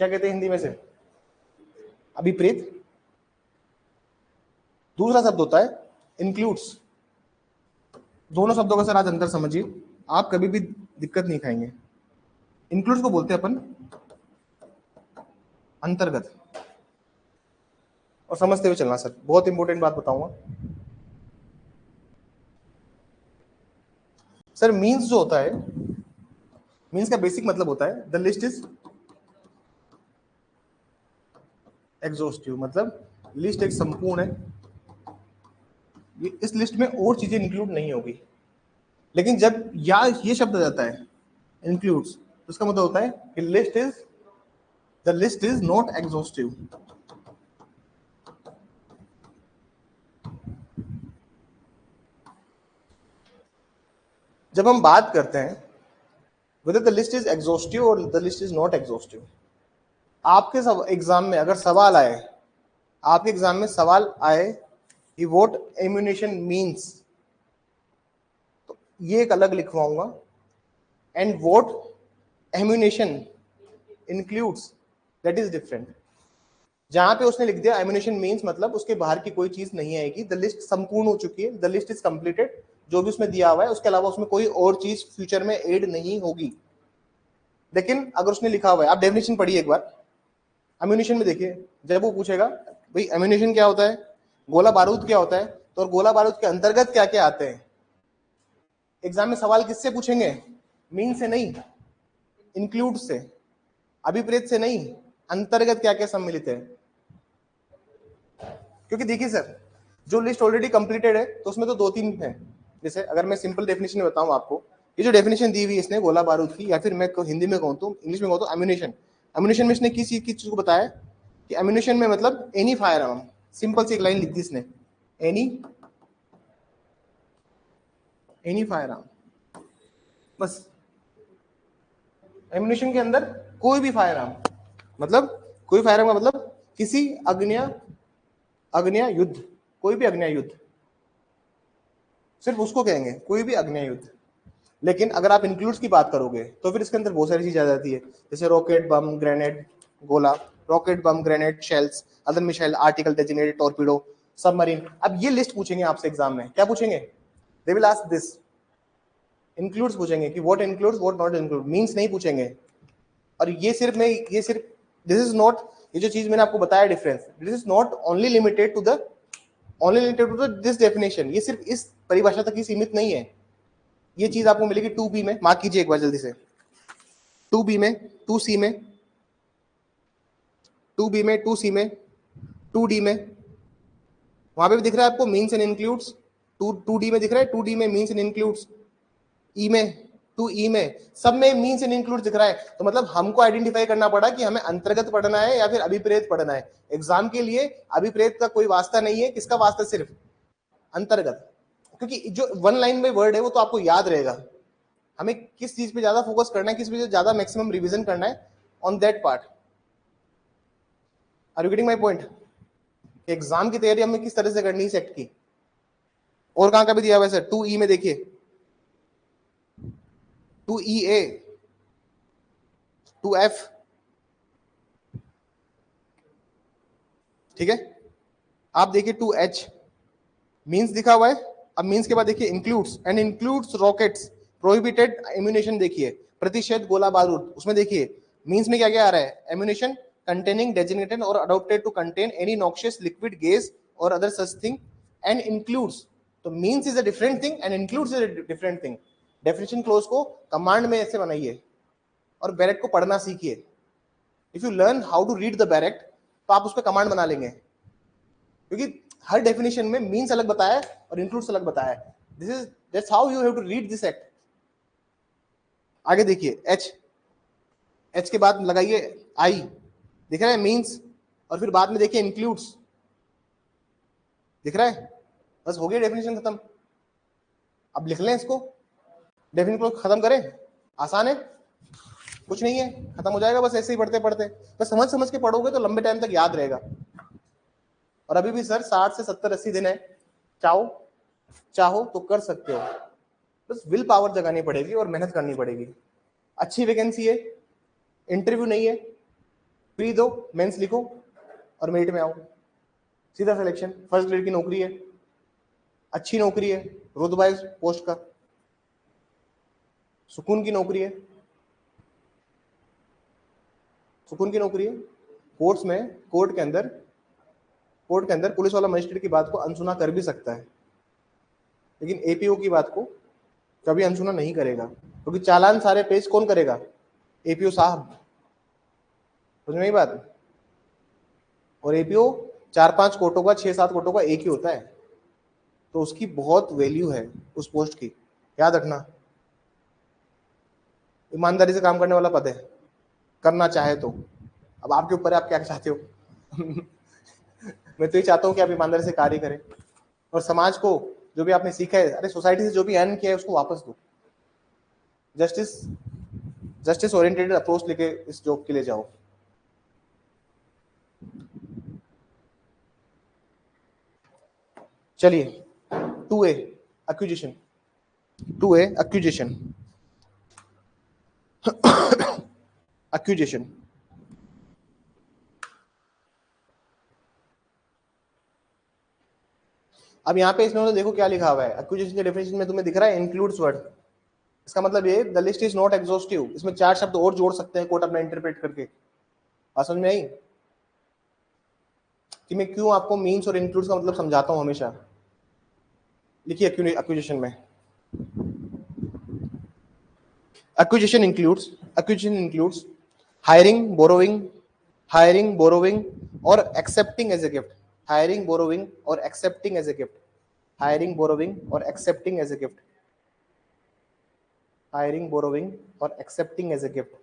क्या कहते हैं हिंदी में से? अभिप्रेत। दूसरा शब्द होता है इंक्लूड्स। दोनों शब्दों का सर आज अंतर समझिए, आप कभी भी दिक्कत नहीं खाएंगे। इंक्लूड्स को बोलते हैं अपन अंतर्गत, और समझते हुए चलना सर, बहुत इंपॉर्टेंट बात बताऊंगा सर। मीन्स जो होता है, मीन्स का बेसिक मतलब होता है द लिस्ट इज एग्जॉस्टिव, मतलब लिस्ट एक संपूर्ण है, इस लिस्ट में और चीजें इंक्लूड नहीं होगी। लेकिन जब ये शब्द आ जाता है इंक्लूड्स, तो इसका मतलब होता है कि the list is not exhaustive. जब हम बात करते हैं whether the list is exhaustive or the list is not exhaustive, आपके एग्जाम में अगर सवाल आए, आपके एग्जाम में सवाल आए कि व्हाट एम्यूनेशन मींस, तो ये एक अलग लिखवाऊंगा, and what ammunition includes that is different. जहां पे उसने लिख दिया एम्यूनेशन मींस मतलब उसके बाहर की कोई चीज नहीं आएगी, द लिस्ट संपूर्ण हो चुकी है, द लिस्ट इज कंप्लीटेड, जो भी उसमें दिया हुआ है उसके अलावा उसमें कोई और चीज फ्यूचर में ऐड नहीं होगी। लेकिन अगर उसने लिखा हुआ है, आप डेफिनेशन पढ़िए एक बार, एम्यूनेशन में देखिए, जब वो पूछेगा भाई एम्यूनेशन क्या होता है, गोला बारूद क्या होता है, तो और गोला बारूद के अंतर्गत क्या क्या आते हैं, एग्जाम में सवाल किससे पूछेंगे, मीन से नहीं, इंक्लूड से, अभिप्रेत से नहीं, अंतर्गत क्या क्या सम्मिलित है। क्योंकि देखिए सर, जो लिस्ट ऑलरेडी कंप्लीटेड है तो उसमें तो 2-3 है। जैसे अगर मैं सिंपल डेफिनेशन में बताऊं आपको, ये जो डेफिनेशन दी हुई है इसने गोला बारूद की, या फिर मैं हिंदी में कहूं तो, इंग्लिश में कहूं तो एम्यूनेशन, एम्यूनेशन में इसने किस चीज को बताया कि एम्यूनेशन में मतलब एनी फायर आर्म, सिंपल सी एक लाइन लिख दी इसने, एनी फायर आर्म, बस। एम्यूनेशन के अंदर कोई भी फायर आर्म, मतलब कोई फायर आर्म का मतलब किसी अग्नेय युद्ध, कोई भी अग्नेय युद्ध, सिर्फ उसको कहेंगे कोई भी अग्नेय युद्ध। लेकिन अगर आप इंक्लूड्स की बात करोगे तो फिर इसके अंदर बहुत सारी चीज आ जाती है, जैसे रॉकेट, बम, ग्रेनेड, गोला, rocket, bomb, grenade, shells, other missile, article designated, torpedo, submarine. अब ये लिस्ट पूछेंगे आपसे एग्जाम में, क्या पूछेंगे, they will ask this, includes पूछेंगे कि what includes what not include, means नहीं पूछेंगे। और ये सिर्फ दिस इज नॉट, ये जो चीज मैंने आपको बताया difference, this is not only limited to this definition, ये सिर्फ इस परिभाषा तक ही सीमित नहीं है। ये चीज आपको मिलेगी 2B में, मार्क कीजिए एक बार जल्दी से, 2B में, 2C में, 2B में, 2C में, 2D में, वहां पे भी दिख रहा है आपको मीन्स एंड इंक्लूड्स, 2D में दिख रहा है, 2D में मीन्स एंड इंक्लूड्स, ई में, 2E में, सब में मीन्स एंड इंक्लूड्स दिख रहा है। तो मतलब हमको आइडेंटिफाई करना पड़ा कि हमें अंतर्गत पढ़ना है या फिर अभिप्रेत पढ़ना है। एग्जाम के लिए अभिप्रेत का कोई वास्ता नहीं है, किसका वास्ता, सिर्फ अंतर्गत। क्योंकि जो वन लाइन में वर्ड है वो तो आपको याद रहेगा, हमें किस चीज पे ज्यादा फोकस करना है, किस पे ज्यादा मैक्सिमम रिवीजन करना है, on that part. Are you getting my point? Exam की तैयारी हमें किस तरह से करनी है सेट की। और कहां का भी दिया हुआ है सर, 2E में देखिए, 2EA, 2F, ठीक है। आप देखिए 2H, मींस दिखा हुआ है। अब मींस के बाद देखिए includes, and includes rockets, prohibited ammunition, देखिए प्रतिशत गोला बारूद, उसमें देखिए मींस में क्या क्या आ रहा है, ammunition containing designated or adopted to contain any noxious liquid, gas or other such thing, and includes, तो means is a different thing and includes is a different thing। definition clause को कमांड में ऐसे बनाइए और बैरेक्ट को पढ़ना सीखिए। If you learn how to read the bare act तो आप उस पर कमांड बना लेंगे, क्योंकि हर डेफिनेशन में मीन्स अलग बताया है और इंक्लूड्स अलग बताया है। That's how you have to read this act. आगे देखिए एच के बाद लगाइए आई, दिख रहा है मीन्स, और फिर बाद में देखिए इंक्लूड्स, दिख रहा है, बस हो गया डेफिनेशन खत्म। अब लिख लें इसको, डेफिनेशन को खत्म करें, आसान है, कुछ नहीं है, खत्म हो जाएगा बस ऐसे ही पढ़ते पढ़ते। बस समझ समझ के पढ़ोगे तो लंबे टाइम तक याद रहेगा। और अभी भी सर 60 से 70 80 दिन है, चाहो तो कर सकते हो, बस विल पावर जगानी पड़ेगी और मेहनत करनी पड़ेगी। अच्छी वैकेंसी है, इंटरव्यू नहीं है, फ्री दो, मेंस लिखो और मेरिट में आओ, सीधा सिलेक्शन, फर्स्ट ग्रेड की नौकरी है, अच्छी नौकरी है, रुतबा है पोस्ट का, सुकून की नौकरी है, सुकून की नौकरी है। कोर्ट्स में, कोर्ट के अंदर पुलिस वाला मजिस्ट्रेट की बात को अनसुना कर भी सकता है, लेकिन एपीओ की बात को कभी अनसुना नहीं करेगा, क्योंकि चालान सारे पेश कौन करेगा, एपीओ साहब, समझ में बात। और एपीओ 4-5 कोटों का 6-7 कोटों का एक ही होता है, तो उसकी बहुत वैल्यू है उस पोस्ट की, याद रखना। ईमानदारी से काम करने वाला पद है, करना चाहे तो। अब आपके ऊपर है आप क्या चाहते हो। मैं तो ये चाहता हूँ कि आप ईमानदारी से कार्य करें और समाज को जो भी आपने सीखा है, अरे सोसाइटी से जो भी अर्न किया है उसको वापस दो। जस्टिस ओरिएंटेड अप्रोच लेके इस जॉब के लिए जाओ। चलिए 2A acquisition, 2A acquisition. Acquisition अब यहाँ पे इसमें देखो क्या लिखा हुआ है, एक्विजिशन के डेफिनेशन में तुम्हें दिख रहा है इंक्लूड्स वर्ड। इसका मतलब ये the list is not exhaustive, इसमें 4 शब्द और जोड़ सकते हैं कोर्ट अपना इंटरप्रेट करके। बात समझ में आई कि मैं क्यों आपको मीन्स और इंक्लूड्स का मतलब समझाता हूं हमेशा। लिखिए एक्विजिशन में, acquisition includes hiring borrowing or accepting as a gift, hiring borrowing or accepting as a gift, hiring borrowing or accepting as a gift, hiring borrowing or accepting as a gift.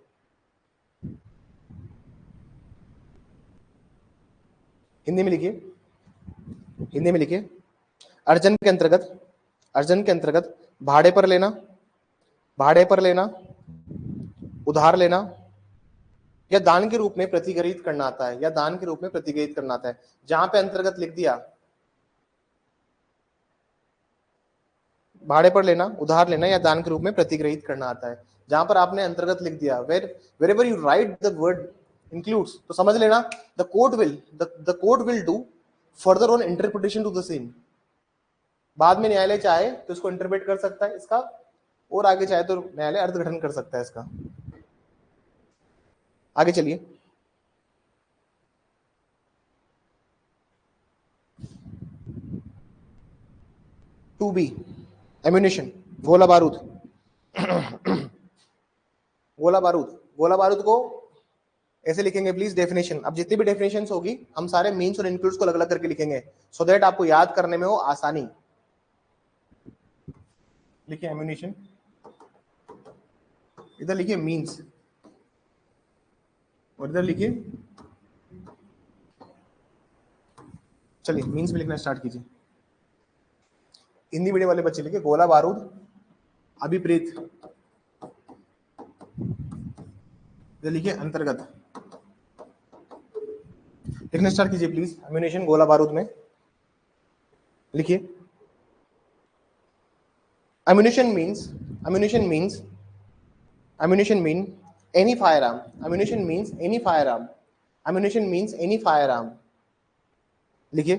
Hindi में लिखिए, हिंदी में लिखिए। अर्जन के अंतर्गत भाड़े पर लेना, उधार लेना या दान के रूप में प्रतिग्रहित करना आता है, या दान के रूप में प्रतिग्रहित करना आता है। जहां पे अंतर्गत लिख दिया, भाड़े पर लेना, उधार लेना या दान के रूप में प्रतिग्रहित करना आता है, जहां पर आपने अंतर्गत लिख दिया, wherever you write the word includes, तो समझ लेना the court will do further on interpretation to the same। बाद में न्यायालय चाहे तो इसको इंटरप्रेट कर सकता है इसका, और आगे चाहे तो न्यायालय अर्थगठन कर सकता है इसका। आगे चलिए, टू बी एम्यूनिशन, गोला बारूद। गोला बारूद को ऐसे लिखेंगे प्लीज डेफिनेशन। अब जितनी भी डेफिनेशन होगी हम सारे मीन्स और इंक्लूड्स को अलग अलग करके लिखेंगे, सो दैट आपको याद करने में हो आसानी। लिखिए एम्यूनिशन, इधर लिखिए मीन्स, और इधर लिखिए, चलिए मीन्स में लिखना स्टार्ट कीजिए। हिंदी मीडियम वाले बच्चे लिखिए गोला बारूद अभिप्रेत, इधर लिखिए अंतर्गत। लिखना स्टार्ट कीजिए प्लीज, एम्यूनिशन गोला बारूद में लिखिए। Ammunition means any firearm, ammunition means any firearm, ammunition means any firearm। लिखिए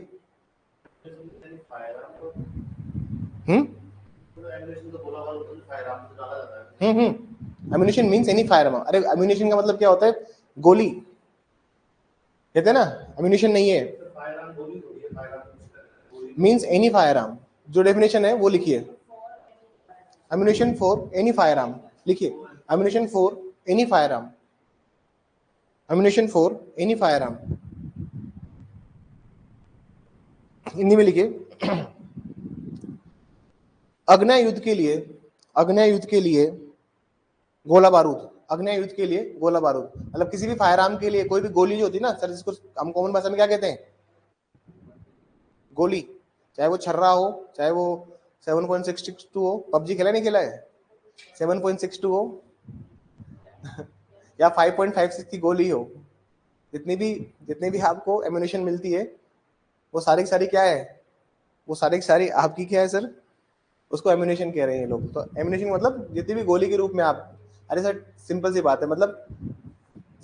ammunition means any firearm। अरे ammunition का मतलब क्या होता है, गोली कहते हैं ना, ammunition नहीं है, means any firearm। जो डेफिनेशन है वो लिखिए, ammunition for any firearm लिखिए, ammunition for any firearm, ammunition for any firearm। Hindi में लिखिए, अग्नि युद्ध के लिए गोला बारूद, अग्नि युद्ध के लिए गोला बारूद मतलब किसी भी फायरआर्म के लिए कोई भी गोली जो होती है ना सर, जिसको हम कॉमन भाषा में क्या कहते हैं, गोली, चाहे वो छर्रा हो, चाहे वो 7.62 हो, पबजी खेला नहीं खेला है, 7.62 हो या 5.56 की गोली हो, जितनी भी आपको एम्यूनिशन मिलती है वो सारी की सारी क्या है, वो सारी की सारी आपकी क्या है सर, उसको एम्यूनिशन कह रहे हैं ये लोग। तो एम्यूनिशन मतलब जितनी भी गोली के रूप में आप, अरे सर सिंपल सी बात है, मतलब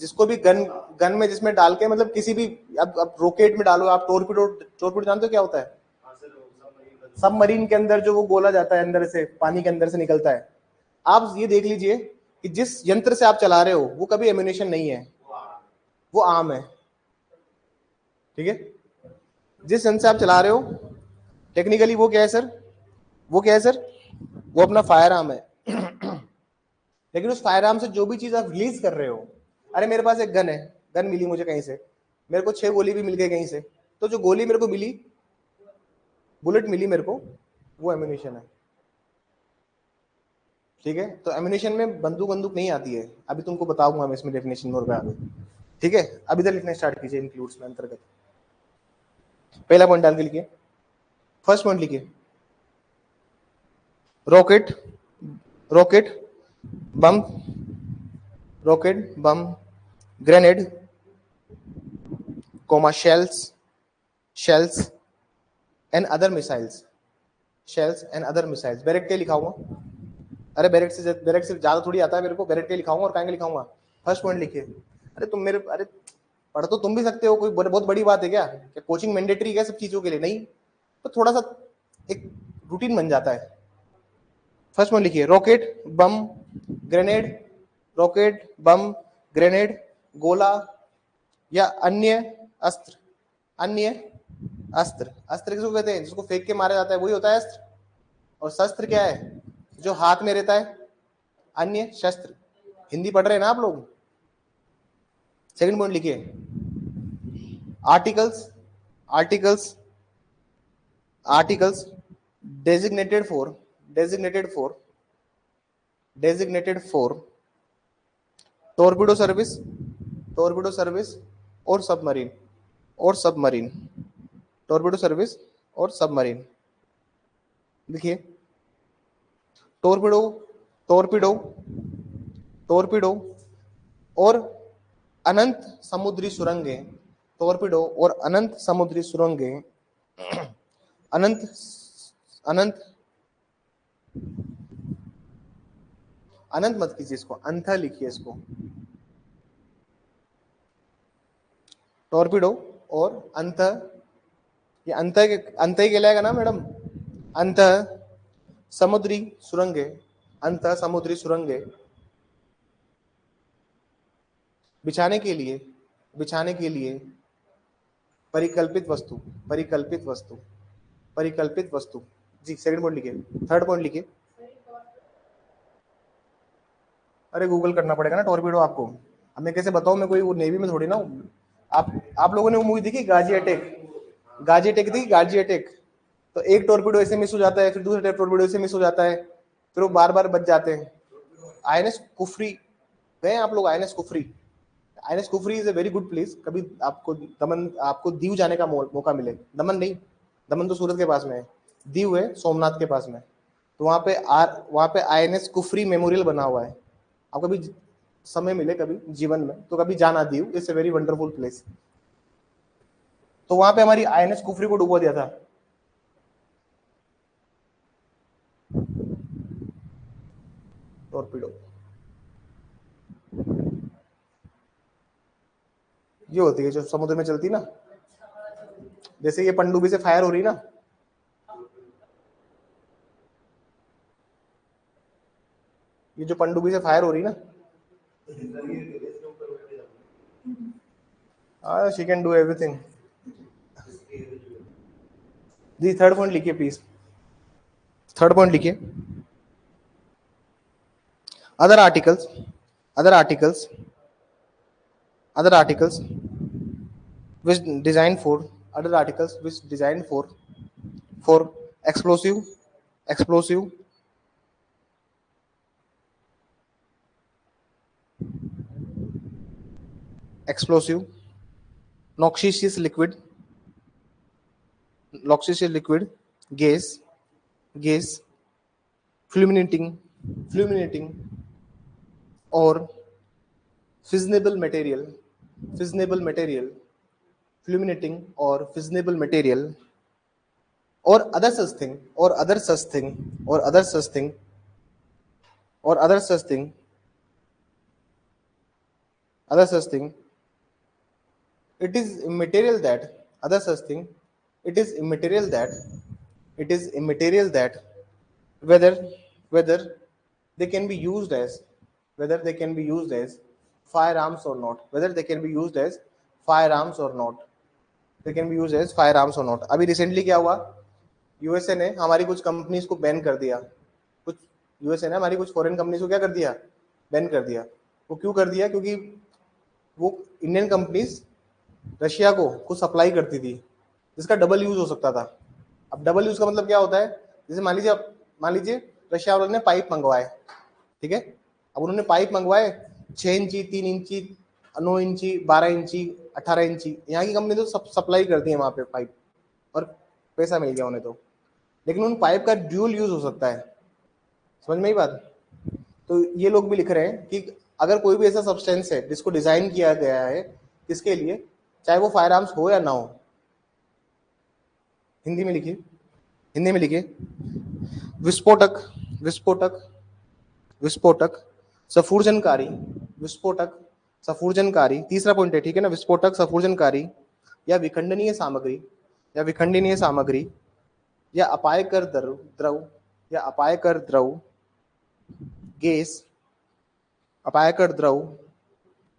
जिसको भी गन में जिसमें डाल के, मतलब किसी भी आप रॉकेट में डालो, आप टोरपीडो जानते हो क्या होता है, सबमरीन के अंदर जो वो गोला जाता है अंदर से, पानी के अंदर से निकलता है। आप ये देख लीजिए कि जिस यंत्र से आप चला रहे हो वो कभी एम्यूनिशन नहीं है, वो आर्म है, ठीक है। जिस यंत्र से आप चला रहे हो टेक्निकली वो क्या है सर, वो अपना फायर आर्म है। लेकिन उस फायर आर्म से जो भी चीज आप रिलीज कर रहे हो, अरे मेरे पास एक गन है, गन मिली मुझे कहीं से, मेरे को 6 गोली भी मिल गई कहीं से, तो जो गोली मेरे को मिली, बुलेट मिली मेरे को, वो एम्यूनेशन है। ठीक है, तो एम्यूनेशन में बंदूक नहीं आती है, अभी तुमको बताऊंगा मैं इसमें डेफिनेशन में और आगे। ठीक है, अब इधर लिखना स्टार्ट कीजिए, इंक्लूड्स में अंतर्गत। पहला पॉइंट डाल के लिखिए, फर्स्ट पॉइंट लिखिए, rocket, rocket bomb, rocket bomb, grenade, comma shells, shells and other missiles, shells and other missiles. बैरेट के लिखाऊंगा, अरे बैरेट से ज्यादा थोड़ी आता है मेरे को, बैरेट के लिखाऊंगा और कहां के लिखाऊंगा। फर्स्ट पॉइंट लिखिए। अरे तुम मेरे, अरे पढ़ तो तुम भी सकते हो, कोई बहुत बड़ी बात है क्या? कोचिंग मैंडेटरी है सब चीजों के लिए? नहीं, तो थोड़ा सा एक रूटीन बन जाता है। फर्स्ट पॉइंट लिखिए, rocket bomb grenade, rocket bomb grenade, गोला या अन्य अस्त्र, अन्य अस्त्र। अस्त्र किसको कहते हैं? जिसको फेंक के मारा जाता है वही होता है अस्त्र। और शस्त्र क्या है? जो हाथ में रहता है, अन्य शस्त्र। हिंदी पढ़ रहे हैं ना आप लोग? सेकंड पॉइंट लिखिए, articles, articles, articles designated for, designated for, designated for torpedo service, torpedo service और सबमरीन, और सबमरीन, टॉर्पेडो सर्विस और सबमरीन। देखिए, टॉर्पेडो, टॉर्पेडो, टॉर्पेडो और अनंत समुद्री सुरंगें, टॉर्पेडो और अनंत समुद्री सुरंगें, अनंत, अनंत, अनंत मत कीजिए इसको, अंत लिखिए इसको। टॉर्पेडो और अंत, ये अंत ही कहलाएगा ना मैडम? अंत समुद्री सुरंगे, अंत समुद्री सुरंगे बिछाने के लिए, बिछाने के लिए परिकल्पित वस्तु, परिकल्पित वस्तु, परिकल्पित वस्तु। जी सेकंड पॉइंट लिखिए। थर्ड पॉइंट लिखिए, अरे गूगल करना पड़ेगा ना टॉर्पेडो आपको, अब मैं कैसे बताऊं? मैं कोई वो नेवी में थोड़ी ना हूं। आप लोगों ने वो मूवी देखी गाजी अटैक? गाजी अटैक देखी? गाजी अटैक। तो एक टॉर्पेडो ऐसे मिस हो जाता है, फिर दूसरा टॉर्पेडो ऐसे मिस हो जाता है, फिर वो बार बार बच जाते हैं। आईएनएस कुफरी गए आप लोग? INS Kufri, INS Kufri is a very good place. कभी आपको दमन, आपको दीव जाने का मौका मिले, दमन नहीं, दमन तो सूरत के पास में है, दीव है सोमनाथ के पास में, तो वहाँ पे आईएनएस कुफरी मेमोरियल बना हुआ है। आप कभी समय मिले कभी जीवन में तो कभी जाना Diu, it's a very wonderful place. तो वहां पे हमारी आईएनएस कुफरी को डुबो दिया था। टॉर्पेडो ये होती है जो समुद्र में चलती ना, जैसे ये पनडुब्बी से फायर हो रही ना, ये जो पनडुब्बी से फायर हो रही ना, शी कैन डू एवरीथिंग। जी थर्ड पॉइंट लिखिए प्लीज, थर्ड पॉइंट लिखिए, other articles, other articles, other articles which designed for, other articles which designed for explosive, explosive, explosive, noxious liquid, noxious liquid, gas, gas, fulminating, fulminating or fissionable material, fissionable material, fulminating or fissionable material or other such thing, or other such thing, or other such thing, or other such thing, other such thing. It is immaterial that, other such thing, it is immaterial that, it is immaterial that whether, whether they can be used as, whether they can be used as firearms or not, whether they can be used as firearms or not, they can be used as firearms or not. अभी रिसेंटली क्या हुआ, यूएसए ने हमारी कुछ कंपनीज को बैन कर दिया, कुछ यूएसए ने हमारी कुछ फॉरेन कंपनीज को क्या कर दिया, बैन कर दिया। वो क्यों कर दिया? क्योंकि वो इंडियन कंपनीज रशिया को कुछ सप्लाई करती थी, जिसका डबल यूज हो सकता था। अब डबल यूज का मतलब क्या होता है, जैसे मान लीजिए रशिया वालों ने पाइप मंगवाए, ठीक है, अब उन्होंने पाइप मंगवाए 6 इंची, 3 इंची, 9 इंची, 12 इंची, 18 इंची, यहाँ की कंपनी तो सब सप्लाई करती है वहां पे पाइप, और पैसा मिल गया उन्हें तो। लेकिन उन पाइप का ड्यूल यूज हो सकता है, समझ में ही बात। तो ये लोग भी लिख रहे हैं कि अगर कोई भी ऐसा सब्सटेंस है जिसको डिजाइन किया गया है किसके लिए, चाहे वो फायर आर्म्स हो या ना हो, हिंदी में लिखिए, हिंदी में लिखिए, विस्फोटक, विस्फोटक, विस्फोटक, सफूर्जनकारी, विस्फोटक, सफूर्जनकारी, तीसरा पॉइंट है, ठीक है ना, विस्फोटक, सफूर्जनकारी या विखंडनीय सामग्री, या विखंडनीय सामग्री, या अपायकर द्रव, या अपायकर द्रव, गैस, अपायकर द्रव,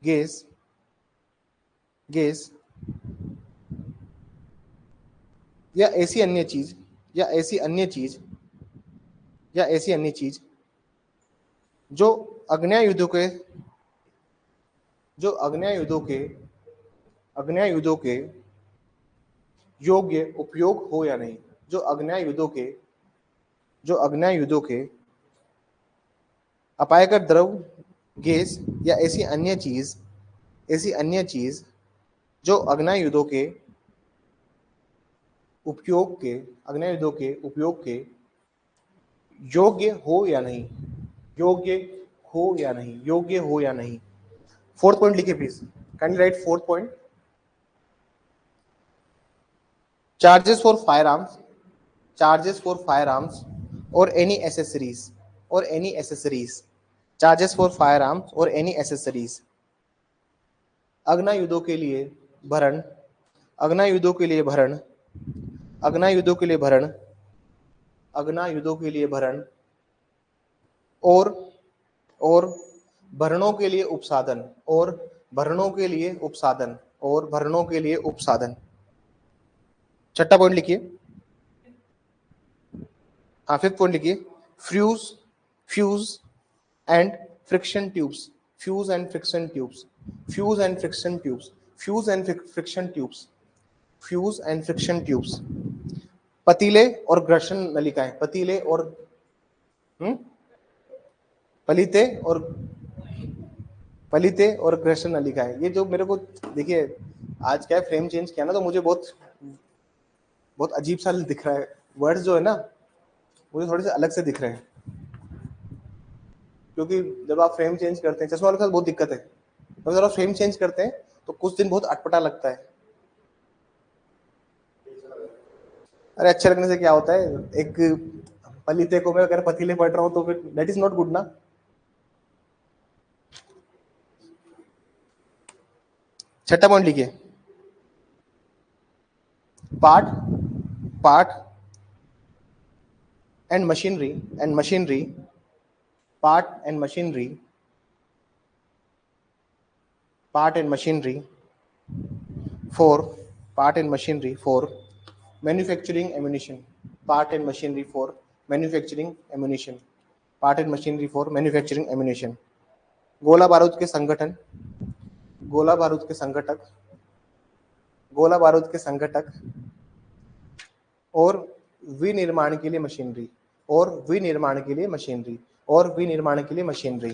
गैस, गैस, या ऐसी अन्य चीज, या ऐसी अन्य चीज, या ऐसी अन्य चीज जो अग्नि युद्धों के, जो अग्नि युद्धों के, अग्नि युद्धों के योग्य उपयोग हो या नहीं, जो अग्नि युद्धों के, जो अग्नि युद्धों के, अपायकर द्रव, गैस, या ऐसी अन्य चीज, ऐसी अन्य चीज जो अग्नि युद्धों के उपयोग के, अग्नि युद्धों के उपयोग के योग्य हो या नहीं, योग्य हो या नहीं, योग्य हो या नहीं। फोर्थ पॉइंट लिखिए please, can write fourth point, charges for fire arms, charges for fire arms और एनी एसेसरीज, और any accessories, charges for fire arms और एनी एसेसरीज, अग्नि युद्धों के लिए भरण, अग्नि युद्धों के लिए भरण, अग्नि युद्धों के लिए भरण, अग्नि युद्धों के लिए भरण, और भरणों के लिए उपसाधन, और भरणों के लिए उपसाधन, और भरणों के लिए उपसाधन। छठा पॉइंट लिखिए, हाँ फिफ्थ पॉइंट लिखिए, fuse, fuse and friction tubes, fuse and friction tubes, fuse and friction tubes, fuse and friction tubes, fuse and friction tubes, पतीले और घर्षण नलिकाएं, पतीले और पलीते और, पलीते और घर्षण नलिकाएं। ये जो मेरे को देखिए आज क्या फ्रेम चेंज किया ना, तो मुझे बहुत बहुत अजीब सा दिख रहा है, वर्ड्स जो है ना मुझे थोड़े से अलग से दिख रहे हैं, क्योंकि जब आप फ्रेम चेंज करते हैं, चश्मा वाले के साथ बहुत दिक्कत है, जब आप फ्रेम चेंज करते हैं तो कुछ दिन बहुत अटपटा लगता है। अरे अच्छे लगने से क्या होता है, एक पलीते को मैं अगर पतीले पढ़ रहा हूँ तो फिर दैट इज नॉट गुड ना। छठा पॉइंट लिखिए, part, part and machinery, and machinery, part and machinery, part and machinery for, part and machinery for manufacturing ammunition, part and machinery for manufacturing ammunition, part and machinery for manufacturing ammunition, गोला बारूद के संगठन, गोला बारूद के संगठक, गोला बारूद के संगठक, और विनिर्माण के लिए मशीनरी, और विनिर्माण के लिए मशीनरी, और विनिर्माण के लिए मशीनरी।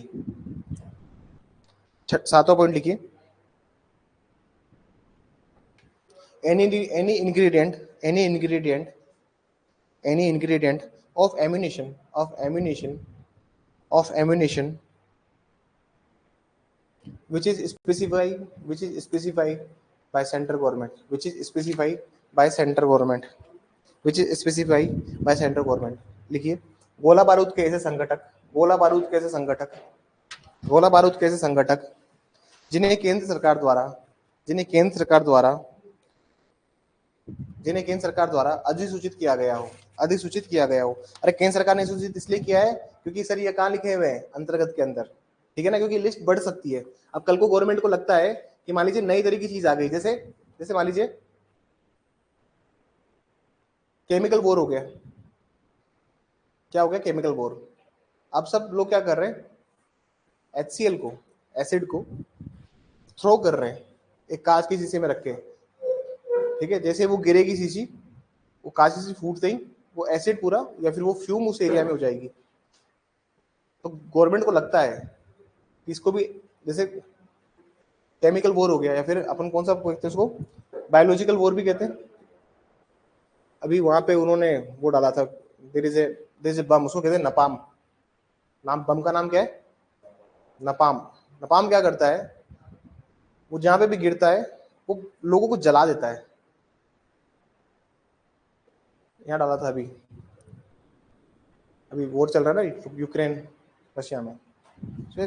सातवां पॉइंट लिखिए, any ingredient, any ingredient, any ingredient of ammunition, of ammunition, of ammunition which is specified, which is specified by central government, which is specified by central government, which is specified by central government। लिखिए, गोला बारूद के ऐसे संगठक, गोला बारूद के ऐसे संगठक, गोला बारूद के ऐसे संगठक जिन्हें केंद्र सरकार द्वारा, जिन्हें केंद्र सरकार द्वारा, जिन्हें केंद्र सरकार द्वारा अधिसूचित किया गया हो, अधिसूचित किया गया हो। अरे केंद्र सरकार ने सूचित इसलिए किया है क्योंकि सर ये कहाँ लिखे हुए हैं, अंतर्गत के अंदर, ठीक है ना, क्योंकि लिस्ट बढ़ सकती है। अब कल को गवर्नमेंट को लगता है कि मान लीजिए नई तरह की चीज आ गई, जैसे जैसे मान लीजिए केमिकल बोर हो गया, क्या हो गया, केमिकल बोर। अब सब लोग क्या कर रहे हैं, HCl को, एसिड को थ्रो कर रहे हैं एक कांच की शीशे में रख के, ठीक है, जैसे वो गिरेगी शीशी, वो कांच शीशी फूटते ही वो एसिड पूरा या फिर वो फ्यूम उस एरिया में हो जाएगी। तो गवर्नमेंट को लगता है कि इसको भी, जैसे केमिकल वॉर हो गया या फिर अपन कौन सा कहते हैं उसको, बायोलॉजिकल वॉर भी कहते हैं। अभी वहां पे उन्होंने वो डाला था, देयर इज ए बम, उसको कहते हैं नपाम। नाम बम का नाम क्या है? नपाम। नपाम क्या करता है, वो जहां पे भी गिरता है वो लोगों को जला देता है। यहाँ डाला था अभी, अभी वॉर चल रहा है ना यूक्रेन रशिया में,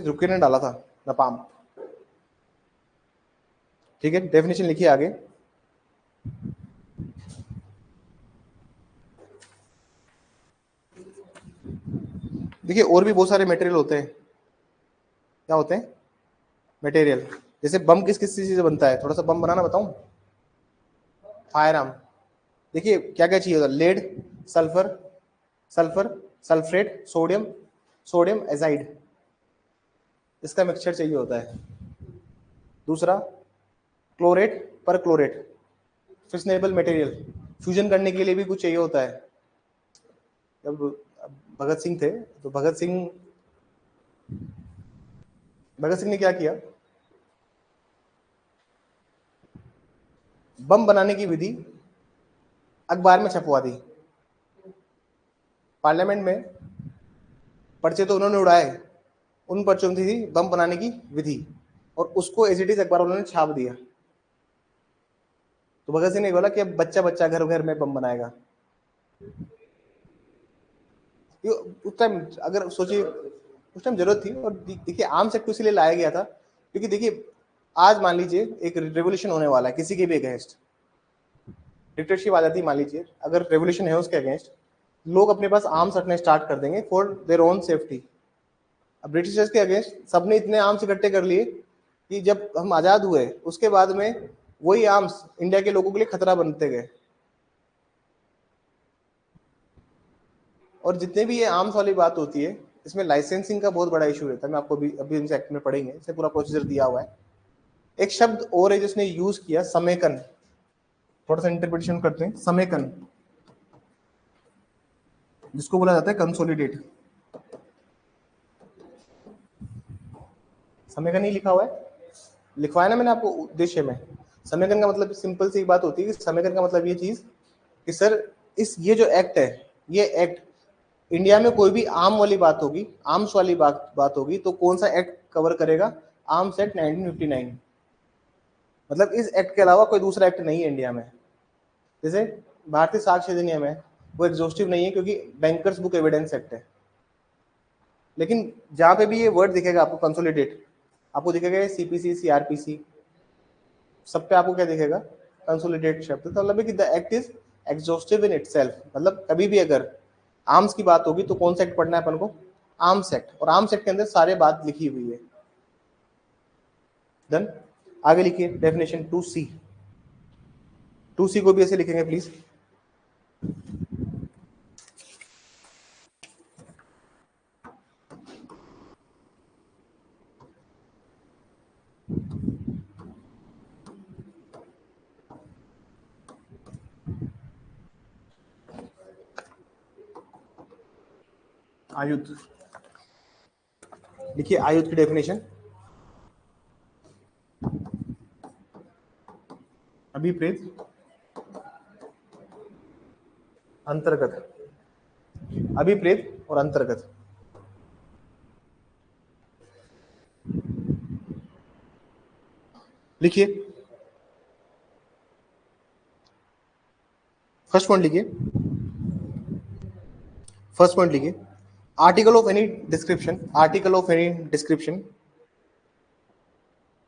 यूक्रेन ने डाला था नपाम। ठीक है, डेफिनेशन लिखिए आगे। देखिए और भी बहुत सारे मटेरियल होते हैं। क्या होते हैं? मटेरियल। जैसे बम किस किस चीज से बनता है, थोड़ा सा बम बनाना बताऊं? Firearm. देखिए क्या क्या चाहिए होता है, lead, sulphur, sulphur, sulphate, sodium, sodium azide, इसका मिक्सचर चाहिए होता है। दूसरा क्लोरेट, पर क्लोरेट, फिशनेबल मटेरियल, फ्यूजन करने के लिए भी कुछ चाहिए होता है। जब भगत सिंह थे तो भगत सिंह ने क्या किया, बम बनाने की विधि अखबार में छपवा दी। पार्लियामेंट में पर्चे तो उन्होंने उड़ाए, उन पर्चों में थी बम बनाने की विधि, और उसको एज इट इज अखबार वालों ने छाप दिया। तो भगत सिंह ने बोला कि अब बच्चा बच्चा घर घर में बम बनाएगा। उस टाइम अगर सोचिए, उस टाइम जरूरत थी। और देखिए आर्म्स एक्ट इसलिए लाया गया था क्योंकि देखिए आज मान लीजिए एक रेवोल्यूशन होने वाला है किसी के भी अगेंस्ट, डिक्टेटरशिप आ जाती है मान लीजिए, अगर रेवोल्यूशन है उसके अगेंस्ट, लोग अपने पास आर्म्स रखने स्टार्ट कर देंगे फॉर देयर ओन सेफ्टी। अब ब्रिटिशर्स के अगेंस्ट सबने इतने आर्म्स इकट्ठे कर लिए कि जब हम आजाद हुए उसके बाद में वही आर्म्स इंडिया के लोगों के लिए खतरा बनते गए। और जितने भी ये आर्म्स वाली बात होती है, इसमें लाइसेंसिंग का बहुत बड़ा इशू रहता है। मैं आपको अभी इनसे एक्ट में पढ़ेंगे, इसे पूरा प्रोसीजर दिया हुआ है। एक शब्द और है जिसने यूज किया, समेकन, थोड़ा सा इंटरप्रिटेशन करते हैं। समेकन, जिसको बोला जाता है कंसोलिडेट। समेकन ही लिखा हुआ है, लिखवाया ना मैंने आपको उद्देश्य में। समेकन का मतलब सिंपल सी बात होती है कि समेकन का मतलब ये चीज कि सर ये जो एक्ट है, ये एक्ट इंडिया में कोई भी आर्म वाली बात होगी, आर्म्स वाली बात होगी, तो कौन सा एक्ट कवर करेगा? Arms act 1959। मतलब इस एक्ट के अलावा कोई दूसरा एक्ट नहीं है इंडिया में। जैसे भारतीय साक्ष्य अधिनियम है, वो एग्जॉस्टिव नहीं है क्योंकि बैंकर्स बुक एविडेंस एक्ट है। लेकिन जहां पे भी ये वर्ड दिखेगा आपको कंसोलिडेट, आपको दिखेगा सीपीसी, सीआरपीसी, सब पे आपको क्या दिखेगा? कंसोलिडेट शब्द। तो मतलब है कि the act is exhaustive in itself. मतलब कभी भी अगर आर्म्स की बात होगी तो कौन सा एक्ट पढ़ना है अपन को? Arms act. और आर्म्स एक्ट के अंदर सारे बात लिखी हुई है। देन आगे लिखिए डेफिनेशन 2C। 2C को भी ऐसे लिखेंगे प्लीज। आयुध, लिखिए आयुध की डेफिनेशन। अभिप्रेत, अंतर्गत, अभिप्रेत और अंतर्गत। लिखिए फर्स्ट पॉइंट, लिखिए फर्स्ट पॉइंट लिखिए, article of any description, article of any description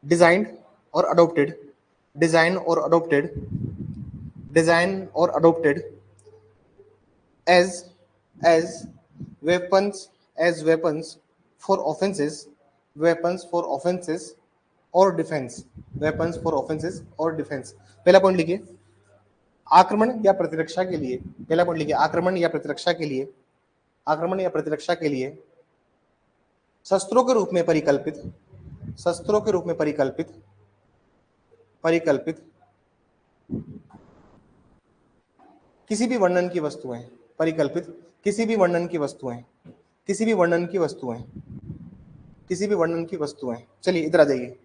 designed और अडोप्टेड, डिजाइन और अडोप्टेड, डिजाइन और adopted as weapons, as weapons for offenses, weapons for offenses और डिफेंस, वेपन्स फॉर ऑफेंसेस और डिफेंस। पहला पॉइंट लिखिए, आक्रमण या प्रतिरक्षा के लिए। पहला पॉइंट लिखिए, आक्रमण या प्रतिरक्षा के लिए, आक्रमण या प्रतिरक्षा के लिए शस्त्रों के रूप में परिकल्पित, शस्त्रों के रूप में परिकल्पित, परिकल्पित किसी भी वर्णन की वस्तुएं, परिकल्पित किसी भी वर्णन की वस्तुएं, किसी भी वर्णन की वस्तुएं, किसी भी वर्णन की वस्तुएं। चलिए इधर आ जाइए,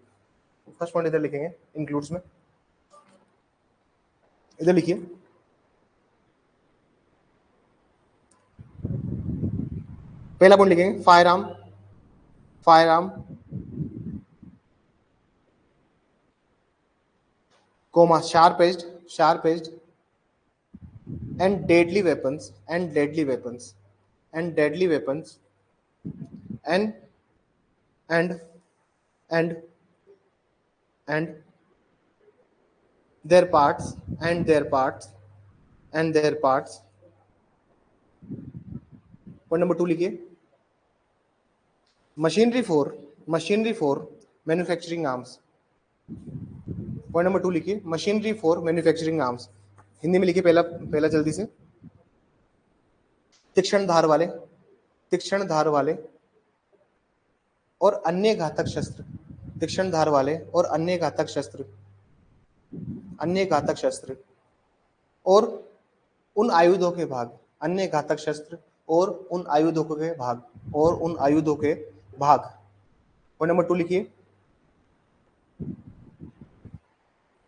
फर्स्ट पॉइंट इधर लिखेंगे इंक्लूड्स में, इधर लिखिए। पहला पॉइंट लिखेंगे firearm, firearm comma sharp edged, sharp edged and deadly weapons, and deadly weapons, and deadly weapons, and and and and their parts, and their parts, and their parts। Point number 2 लिखिए, machinery for manufacturing arms. Point number 2 लिखिए, machinery for manufacturing arms. Hindi में लिखिए, पहला पहला जल्दी से, तीक्ष्ण धार वाले, तीक्ष्ण धार वाले और अन्य घातक शस्त्र, तीक्ष्ण धार वाले और अन्य घातक शस्त्र, अन्य घातक शस्त्र और उन आयुधों के भाग, अन्य घातक शस्त्र और उन आयुधों के भाग, और उन आयुधों के भाग। पॉइंट नंबर 2 लिखिए,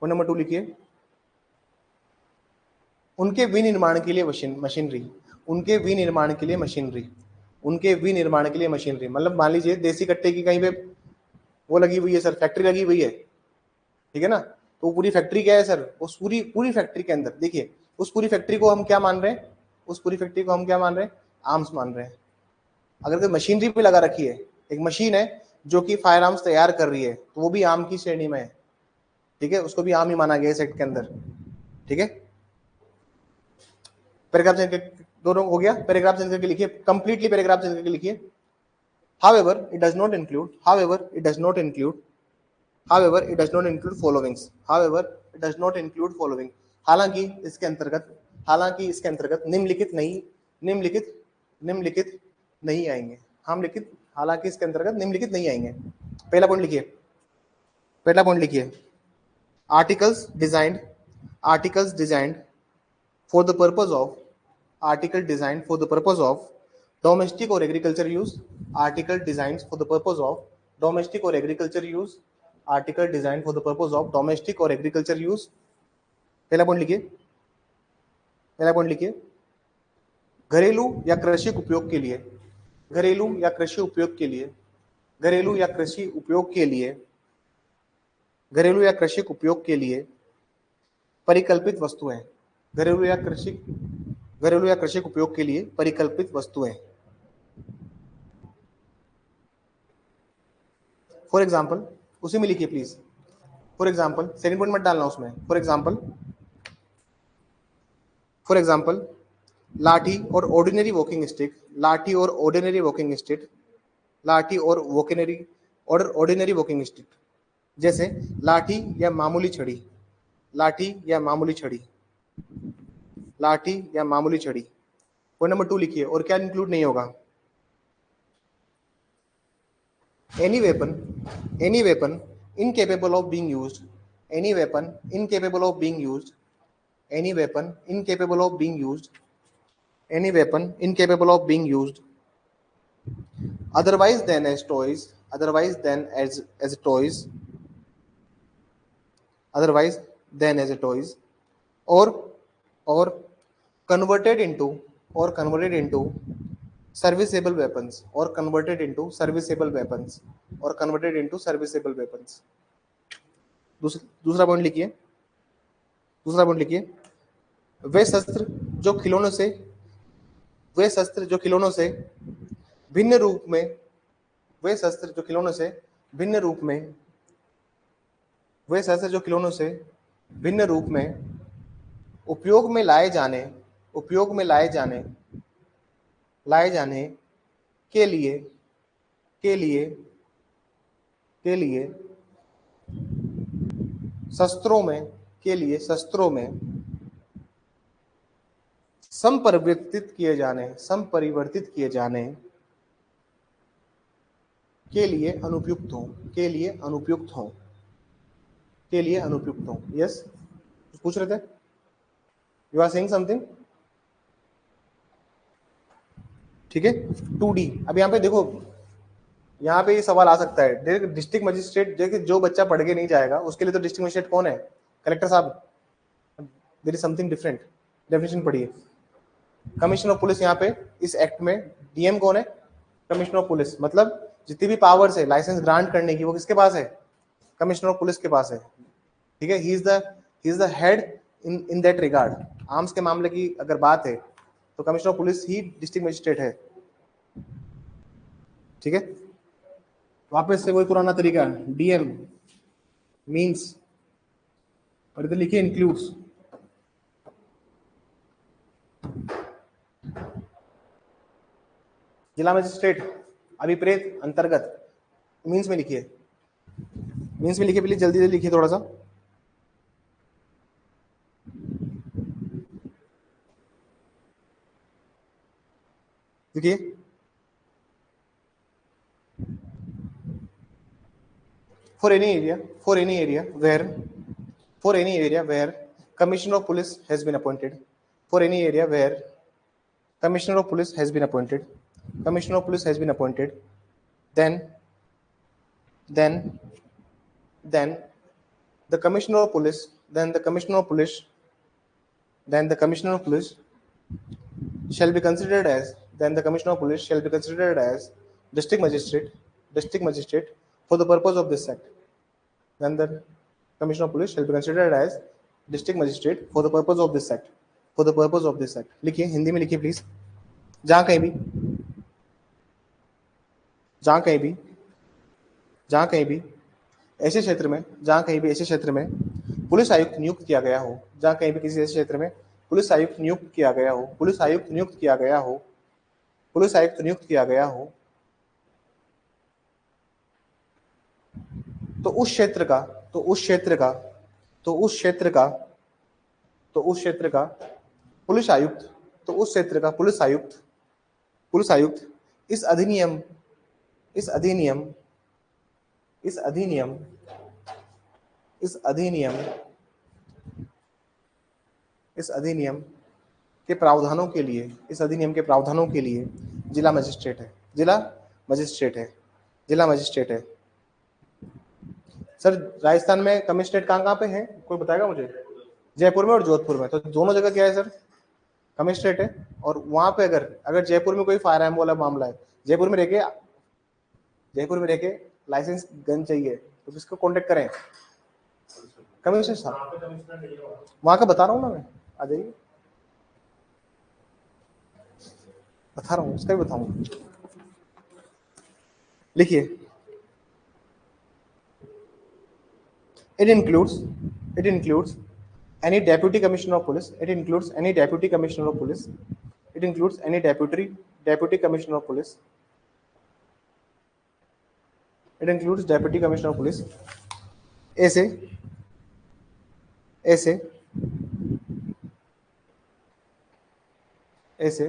पॉइंट नंबर 2 लिखिए, उनके विनिर्माण के लिए मशीनरी, उनके विनिर्माण के लिए मशीनरी, उनके विनिर्माण के लिए मशीनरी। मतलब मान लीजिए देसी कट्टे की कहीं पे वो लगी हुई है सर, फैक्ट्री लगी हुई है, ठीक है ना, तो पूरी फैक्ट्री क्या है सर, उस पूरी पूरी फैक्ट्री के अंदर देखिए, उस पूरी फैक्ट्री को हम क्या मान रहे हैं, उस पूरी फैक्ट्री को हम क्या मान रहे हैं, आर्म्स मान रहे हैं। अगर कोई मशीनरी भी लगा रखी है, एक मशीन है जो कि फायर आर्म्स तैयार कर रही है, तो वो भी आर्म की श्रेणी में है, ठीक है, उसको भी आर्म ही माना गया सेट के अंदर, ठीक है। पैराग्राफ चेंज दोनों हो गया, पैराग्राफ चेंज करके लिखिए, कंप्लीटली पैराग्राफ चेंज करके लिखिए। However, it does not include, however, it does not include, however, it does not include followings, however, it does not include following। हालांकि इसके अंतर्गत, हालांकि इसके अंतर्गत निम्नलिखित नहीं, निम्नलिखित निम्नलिखित नहीं आएंगे, हम लिखित, हालांकि इसके अंतर्गत निम्नलिखित नहीं आएंगे। पहला पॉइंट लिखिए, पहला पॉइंट लिखिए, articles designed, articles designed for the purpose of, article designed for the purpose of domestic or agriculture use, article designed for the purpose of domestic or agriculture use, article designed for the purpose of domestic or agriculture use। पहला पॉइंट लिखिए, पहला पॉइंट लिखिए, घरेलू या कृषि उपयोग के लिए, घरेलू या कृषि उपयोग के लिए, घरेलू या कृषि उपयोग के लिए, घरेलू या कृषि उपयोग के लिए परिकल्पित वस्तुएं, घरेलू या कृषि, घरेलू या कृषि उपयोग के लिए परिकल्पित वस्तुएं। फॉर एग्जाम्पल, उसी में लिखिए please, for example, second point मत डालना उसमें, फॉर एग्जाम्पल, फॉर एग्जाम्पल, लाठी और ऑर्डिनरी वॉकिंग स्टिक, लाठी और ऑर्डिनरी वॉकिंग स्टिक, लाठी और वॉकिनरी और ऑर्डिनरी वॉकिंग स्टिक, जैसे लाठी या मामूली छड़ी, लाठी या मामूली छड़ी, लाठी या मामूली छड़ी। पॉइंट नंबर 2 लिखिए, और क्या इंक्लूड नहीं होगा, any weapon, any weapon incapable of being used, any weapon incapable of being used, any weapon incapable of being used, any weapon incapable of being used otherwise than as toys, otherwise than as toys, otherwise than as toys, or converted into, or converted into serviceable weapons, or converted into serviceable weapons, or converted into serviceable weapons। दूसरा पॉइंट लिखिए, दूसरा पॉइंट लिखिए, वे शस्त्र जो खिलौनों से, वे शस्त्र जो खिलौनों से भिन्न रूप में, वे शस्त्र जो खिलौनों से भिन्न रूप में, वे शस्त्र जो खिलौनों से भिन्न रूप में उपयोग में लाए जाने, उपयोग में लाए जाने, लाए जाने के लिए, के लिए, के लिए शस्त्रों में, के लिए शस्त्रों में संपरिवर्तित किए जाने, संपरिवर्तित किए जाने के लिए अनुपयुक्त हो, के लिए अनुपयुक्त हो, के लिए अनुपयुक्त हो। यस, पूछ रहे थे, यू आर सेइंग समथिंग। ठीक है। 2D, अब यहाँ पे देखो, यहाँ पे ये सवाल आ सकता है, डिस्ट्रिक्ट मजिस्ट्रेट, देखिए जो बच्चा पढ़ के नहीं जाएगा उसके लिए तो डिस्ट्रिक्ट मजिस्ट्रेट कौन है? कलेक्टर साहब। There is something different, definition पढ़िए। कमिश्नर ऑफ पुलिस, यहाँ पे इस एक्ट में डीएम कौन है? कमिश्नर ऑफ पुलिस, मतलब जितनी भी पावर्स है लाइसेंस ग्रांट करने की वो किसके पास है? कमिश्नर ऑफ पुलिस के पास है। ठीक है, he is the head in that regard. Arms के मामले की अगर बात है तो commissioner of police he district magistrate है। ठीक है, वापस से वही पुराना तरीका, डीएम मींस, और इधर लिखिए इंक्लूड्स। जिला मजिस्ट्रेट, अभिप्रेत, अंतर्गत, मींस में लिखिए, मींस में लिखिए, प्लीज जल्दी जल्दी लिखिए थोड़ा सा। देखिए, for any area where commissioner of police has been appointed, for any area where commissioner of police has been appointed, then the commissioner of police shall be considered as district magistrate for the purpose of this act. Then the commissioner of police shall be considered as district magistrate for the purpose of this act. लिखिए, हिंदी में लिखिए प्लीज। जहां कहीं भी ऐसे क्षेत्र में पुलिस आयुक्त नियुक्त किया गया हो, जहां कहीं भी किसी ऐसे क्षेत्र में पुलिस आयुक्त नियुक्त किया गया हो, तो उस क्षेत्र का पुलिस आयुक्त इस अधिनियम के प्रावधानों के लिए जिला मजिस्ट्रेट है। सर राजस्थान में कमिश्नरेट कहाँ पे है, कोई बताएगा मुझे? जयपुर में और जोधपुर में, तो दोनों जगह क्या है सर? कमिश्नरेट है। और वहां पे अगर जयपुर में कोई फायर आर्म वाला मामला है, जयपुर में रह के लाइसेंस गन चाहिए, तो किसको कॉन्टेक्ट करें? कमिश्नर साहब। वहां का बता रहा हूँ ना मैं, आ जाइए, बता रहा हूँ, उसका भी बताऊंगा। लिखिए, it includes any deputy commissioner of police, it includes any deputy commissioner of police, ऐसे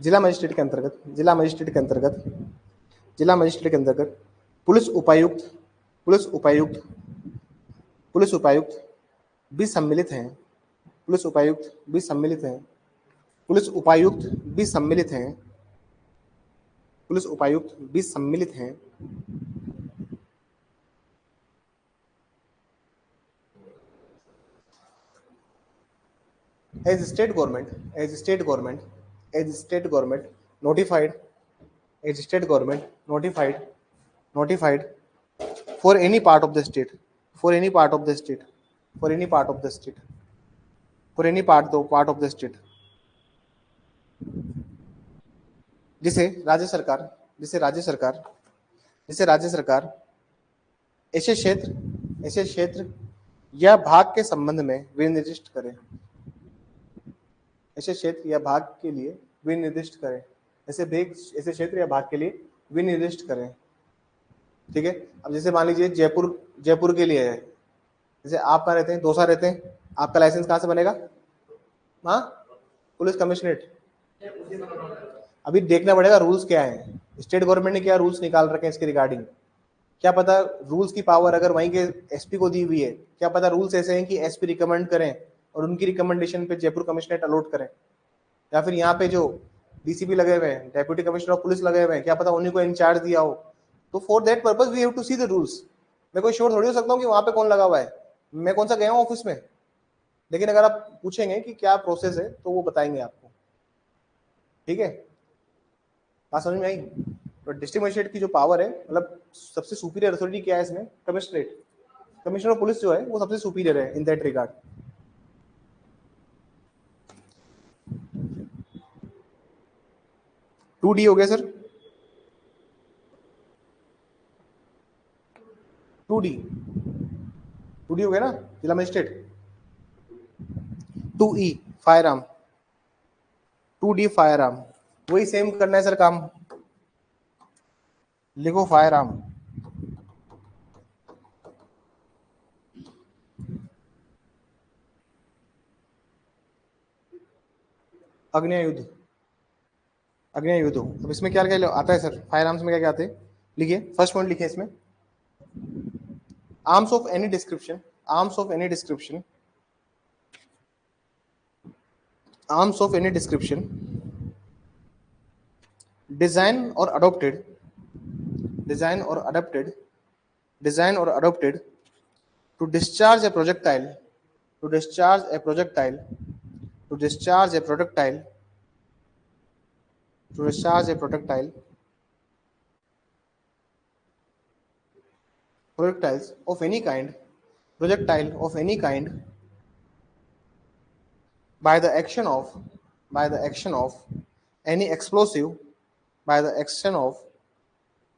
जिला मजिस्ट्रेट के अंतर्गत पुलिस उपायुक्त भी सम्मिलित हैं। As state government notified for any part of the state, जिसे राज्य सरकार ऐसे क्षेत्र या भाग के संबंध में विनिर्दिष्ट करे, ऐसे क्षेत्र या भाग के लिए विनिर्दिष्ट करें, ठीक है। अब जैसे मान लीजिए जयपुर के लिए है, जैसे आप कहाँ रहते हैं? दौसा रहते हैं, आपका लाइसेंस कहाँ से बनेगा? हाँ, पुलिस कमिश्नरेट। अभी देखना पड़ेगा रूल्स क्या है, स्टेट गवर्नमेंट ने क्या रूल्स निकाल रखे हैं इसके रिगार्डिंग। क्या पता रूल्स की पावर अगर वहीं के एसपी को दी हुई है, क्या पता रूल्स ऐसे हैं कि एसपी रिकमेंड करें और उनकी रिकमेंडेशन पे जयपुर कमिश्नरेट अलॉट करें, या फिर यहाँ पे जो डीसीपी लगे हुए हैं, डेप्यूटी कमिश्नर ऑफ पुलिस लगे हुए हैं, क्या पता उन्हीं को इंचार्ज दिया हो। तो for that purpose we have to see the rules. मैं कोई श्योर थोड़ी हो सकता हूँ कि वहां पे कौन लगा हुआ है, मैं कौन सा गया हूँ ऑफिस में। लेकिन अगर आप पूछेंगे कि क्या प्रोसेस है तो वो बताएंगे आपको। ठीक है, बात समझ में आई। तो डिस्ट्रिक्ट मजिस्ट्रेट की जो पावर है, मतलब सबसे सुपीरियर अथॉरिटी क्या है इसमें, कमिश्नरेट। कमिश्नर ऑफ पुलिस जो है वो सबसे सुपीरियर है in that regard. Two D हो गया सर, 2D हो गया ना जिला magistrate. 2E firearm, 2D firearm, वही सेम करना है सर काम। लिखो फायर आर्म, अग्नि युद्ध, अग्नि युद्ध। अब इसमें क्या क्या आता है सर, फायर आर्म्स में क्या क्या आते हैं, लिखिए फर्स्ट पॉइंट लिखिए इसमें, arms of any description, arms of any description, arms of any description design और अडोप्टेड, डिजाइन और अडोप्टेड, डिजाइन और adopted to discharge a projectile, to discharge a projectile, to discharge a projectile, to discharge a projectiles of any kind, projectile of any kind by the action of any explosive, by the action of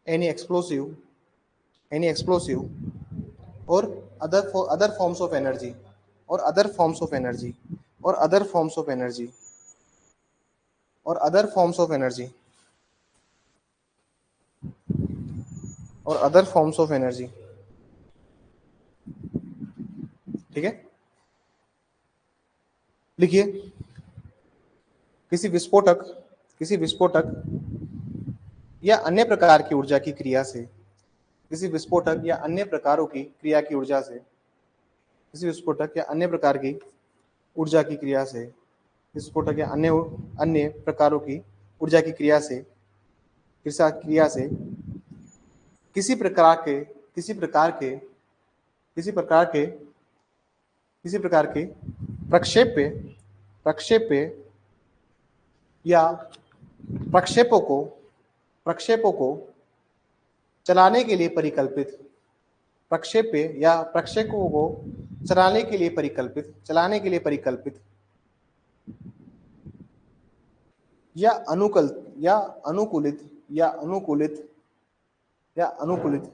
any explosive or other forms of energy, or other forms of energy, or other forms of energy, or other forms of energy, or other forms of energy। ठीक है, लिखिए किसी विस्फोटक, किसी विस्फोटक या अन्य प्रकार की ऊर्जा की क्रिया से, किसी विस्फोटक या अन्य प्रकारों की क्रिया की ऊर्जा से, किसी विस्फोटक या अन्य प्रकार की ऊर्जा की क्रिया से, विस्फोटक या अन्य अन्य प्रकारों की ऊर्जा की क्रिया से, क्रिया से किसी प्रकार के, किसी प्रकार के, किसी प्रकार के, किसी प्रकार के प्रक्षेप पे, प्रक्षेप पे या प्रक्षेपों को, प्रक्षेपों को चलाने के लिए परिकल्पित, प्रक्षेप पे या प्रक्षेपों को चलाने के लिए परिकल्पित, चलाने के लिए परिकल्पित या अनुकूल, या अनुकूलित, या अनुकूलित, या अनुकूलित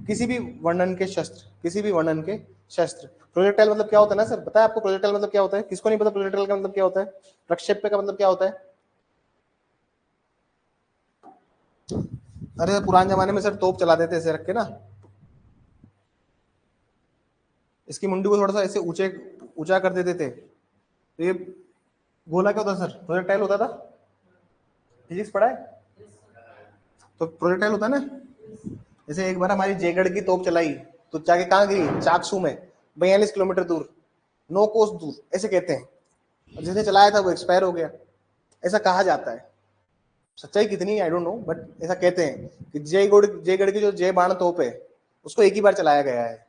किसी भी वर्णन के शस्त्र, किसी भी वर्णन के शस्त्र। प्रोजेक्टाइल मतलब क्या होता है ना सर, पता है आपको प्रोजेक्टाइल मतलब क्या होता है, किसको नहीं पता प्रोजेक्टाइल का मतलब क्या होता है, प्रक्षेप्य का मतलब क्या होता है। अरे पुराने जमाने में सर तोप चलाते थे ऐसे रख के ना, इसकी मुंडी को थोड़ा सा ऐसे ऊंचे ऊंचा कर देते थे, तो ये गोला क्या होता सर, प्रोजेक्टाइल होता था। फिजिक्स पढ़ा है तो प्रोजेक्टाइल होता है ना। जैसे एक बार हमारी जयगढ़ की तोप चलाई तो जाके कहाँ गिरी, चाकसू में, 42 किलोमीटर दूर, 9 कोस दूर, ऐसे कहते हैं। और जिसने चलाया था वो एक्सपायर हो गया, ऐसा कहा जाता है। सच्चाई कितनी आई डोंट नो, बट ऐसा कहते हैं कि जयगढ़ की जो जय बाण तोप है उसको एक ही बार चलाया गया है।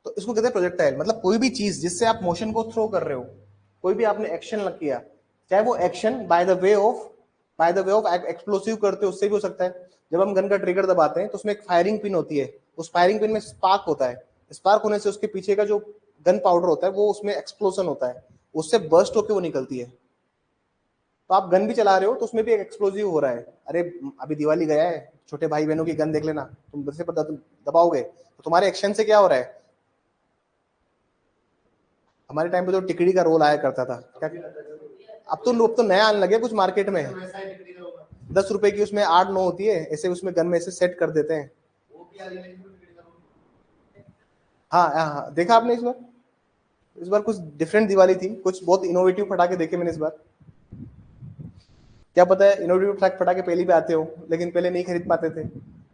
तो इसको कहते हैं प्रोजेक्टाइल। मतलब कोई भी चीज जिससे आप मोशन को थ्रो कर रहे हो, कोई भी आपने एक्शन लग किया, चाहे वो action by the way of explosive करते हो उससे भी हो सकता है। जब हम गन का ट्रिगर दबाते हैं तो उसमें एक फायरिंग पिन होती है, उस फायरिंग पिन में स्पार्क होता है, स्पार्क होने से उसके पीछे का जो गन पाउडर होता है वो उसमें एक्सप्लोजन होता है, उससे बर्स्ट होकर वो निकलती है। तो आप गन भी चला रहे हो तो उसमें भी एक एक्सप्लोजिव हो रहा है। अरे अभी दिवाली गया है, छोटे भाई बहनों की गन देख लेना, तुम बस दबाओगे तो तुम्हारे एक्शन से क्या हो रहा है। हमारे टाइम पे तो टिकड़ी का रोल आया करता था, क्या अब तो नया आने लगे कुछ मार्केट में, 10 रुपए की उसमें 8-9 होती है, ऐसे उसमें गन में ऐसे सेट कर देते हैं। हाँ हाँ, देखा आपने इस बार कुछ डिफरेंट दिवाली थी, कुछ बहुत इनोवेटिव पटाखे देखे मैंने इस बार। क्या पता है इनोवेटिव पटाखे पहले भी आते हो, लेकिन पहले नहीं खरीद पाते थे,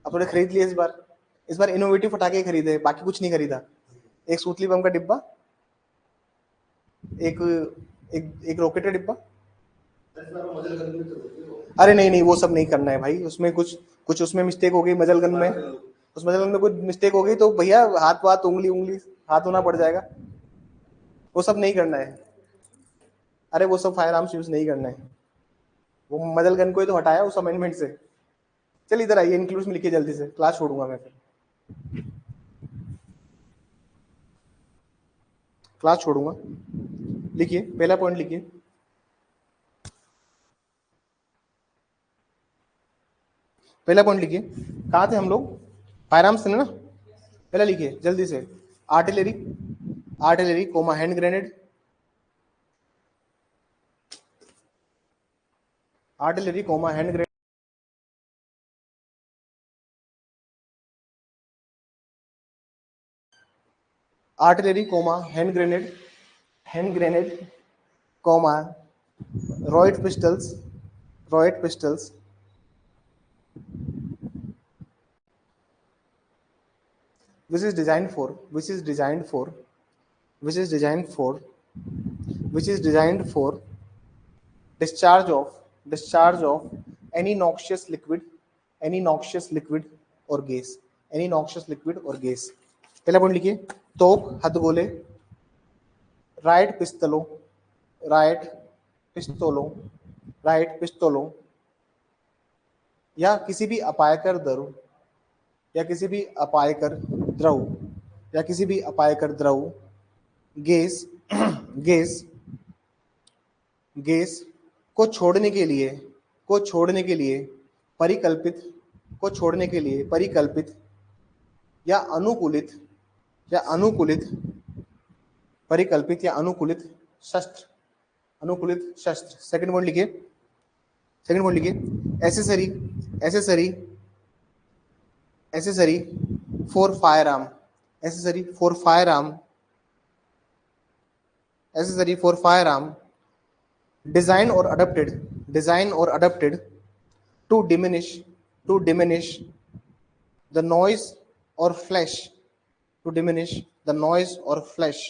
अब थोड़े खरीद लिए इस बार इनोवेटिव पटाखे खरीदे, बाकी कुछ नहीं खरीदा। एक सूतली बम का डिब्बा, एक एक एक रॉकेट का डिब्बा, अरे नहीं नहीं, वो सब नहीं करना है भाई, उसमें कुछ कुछ उसमें मिस्टेक हो गई मजल गन में, उस मजल गन में कुछ मिस्टेक हो गई तो भैया हाथ वाथ उंगली उंगली हाथ होना पड़ जाएगा, वो सब नहीं करना है। अरे वो सब फायर आर्म्स यूज नहीं करना है, वो मजल गन को ही तो हटाया उस अमेंडमेंट से। चल इधर आइए, इंक्लूड्स में लिखिए जल्दी से, क्लास छोड़ूंगा मैं फिर, क्लास छोड़ूंगा। लिखिए पहला पॉइंट लिखिए, पहला पॉइंट लिखिए। कहाँ थे हम लोग? फायर आर्म्स थे ना? पहला लिखिए जल्दी से, artillery, artillery comma hand grenade, artillery comma hand grenade, artillery comma hand grenade, hand grenade comma riot pistols, riot pistols, which is designed for, which is designed for, which is designed for, which is designed for discharge of, discharge of any noxious liquid, any noxious liquid or gas, any noxious liquid or gas। पहला पॉइंट लिखिए, तोप हथगोले, राइट पिस्तलों, राइट पिस्तौलों, राइट पिस्तौलों या किसी भी अपायकर द्रव, या किसी भी अपायकर द्रव, या किसी भी अपायकर द्रव, गैस गैस गैस को छोड़ने के लिए, को छोड़ने के लिए परिकल्पित, को छोड़ने के लिए परिकल्पित या अनुकूलित, या अनुकूलित, परिकल्पित या अनुकूलित शस्त्र, अनुकूलित शस्त्र। सेकंड पॉइंट लिखिए, सेकंड पॉइंट लिखिए, accessory, accessory, accessory for fire arm, accessory for fire arm, accessory for fire arm design or adapted, design or adapted to diminish, to diminish the noise or flash, to diminish the noise or flash.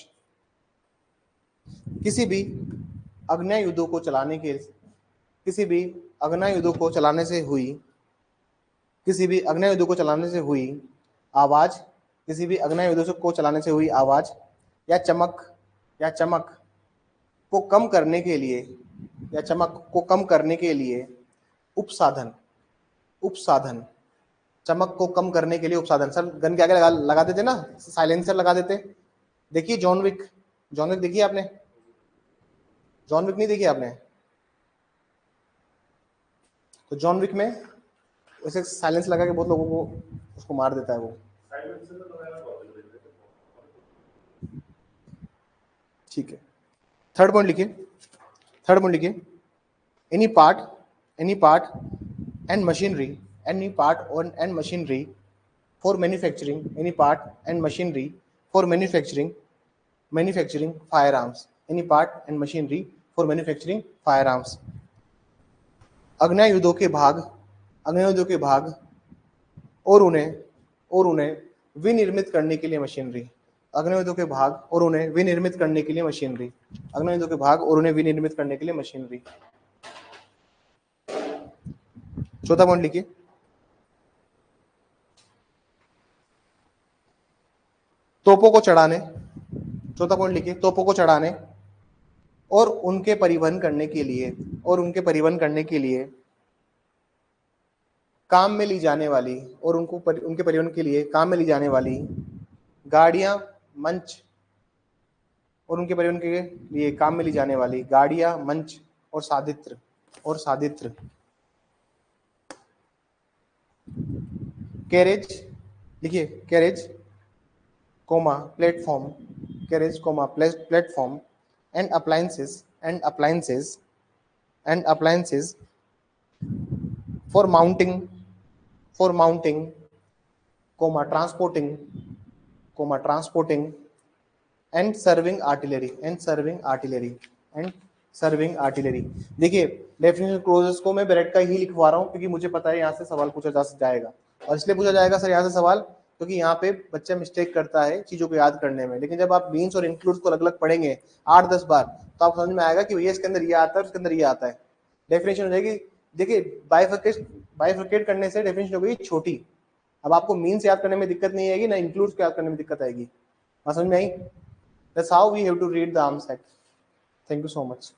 किसी भी अग्नि युद्धों को चलाने के, किसी भी अग्नि युद्धों को चलाने से हुई, किसी भी अग्नि युद्धों को चलाने से हुई आवाज, किसी भी अग्नि युद्धों को चलाने से हुई आवाज या चमक, या चमक को कम करने के लिए, या चमक को कम करने के लिए उपसाधन, उपसाधन, चमक को कम करने के लिए उपसाधन। सर गन के आगे लगा देते ना, साइलेंसर लगा देते। देखिए जॉन विक, जॉन विक देखिए आपने? जॉन विक नहीं देखी आपने? तो जॉन विक में वैसे साइलेंस लगा के बहुत लोगों को उसको मार देता है वो। ठीक है, थर्ड पॉइंट लिखिए, थर्ड पॉइंट लिखिए, any part, any part and machinery, any part and machinery for manufacturing, any part and machinery for manufacturing, manufacturing firearms, any part and machinery for manufacturing firearms। अग्नि युद्धों के भाग, अग्नि युद्धों के भाग और उन्हें, और उन्हें विनिर्मित करने के लिए मशीनरी, अग्नि युद्धों के भाग और उन्हें विनिर्मित करने के लिए मशीनरी, अग्नि युद्धों के भाग और उन्हें विनिर्मित करने के लिए मशीनरी। चौथा पॉइंट लिखिए, तोपों को चढ़ाने, चौथा पॉइंट लिखिए, तोपों को चढ़ाने और उनके परिवहन करने के लिए, और उनके परिवहन करने के लिए काम में ली जाने वाली, और उनको उनके परिवहन के लिए काम में ली जाने वाली गाड़ियां, मंच, और उनके परिवहन के लिए काम में ली जाने वाली गाड़ियां, मंच और सादित्र, और सादित्र। कैरेज लिखिए, carriage comma platform, carriage comma platform and appliances, and appliances, and appliances for mounting, for mounting comma transporting, comma transporting and serving artillery, and serving artillery, and serving artillery. देखिए डेफिनेशन क्लोजेस को मैं ब्रेड का ही लिखवा रहा हूँ क्योंकि मुझे पता है यहाँ से सवाल पूछा जा जाएगा, और इसलिए पूछा जाएगा सर यहाँ से सवाल क्योंकि यहाँ पे बच्चा मिस्टेक करता है चीजों को याद करने में। लेकिन जब आप मीन्स और इंक्लूड्स को अलग अलग पढ़ेंगे 8-10 बार तो आप समझ में आएगा कि भैया इसके अंदर ये आता है, उसके अंदर ये आता है। डेफिनेशन हो जाएगी, देखिए बाइफरकेट करने से डेफिनेशन हो गई छोटी। अब आपको मीन्स याद करने में दिक्कत नहीं आएगी, ना इंक्लूड्स को याद करने में दिक्कत आएगी। समझ में आई? That's how we have to read the arms act. Thank you so much.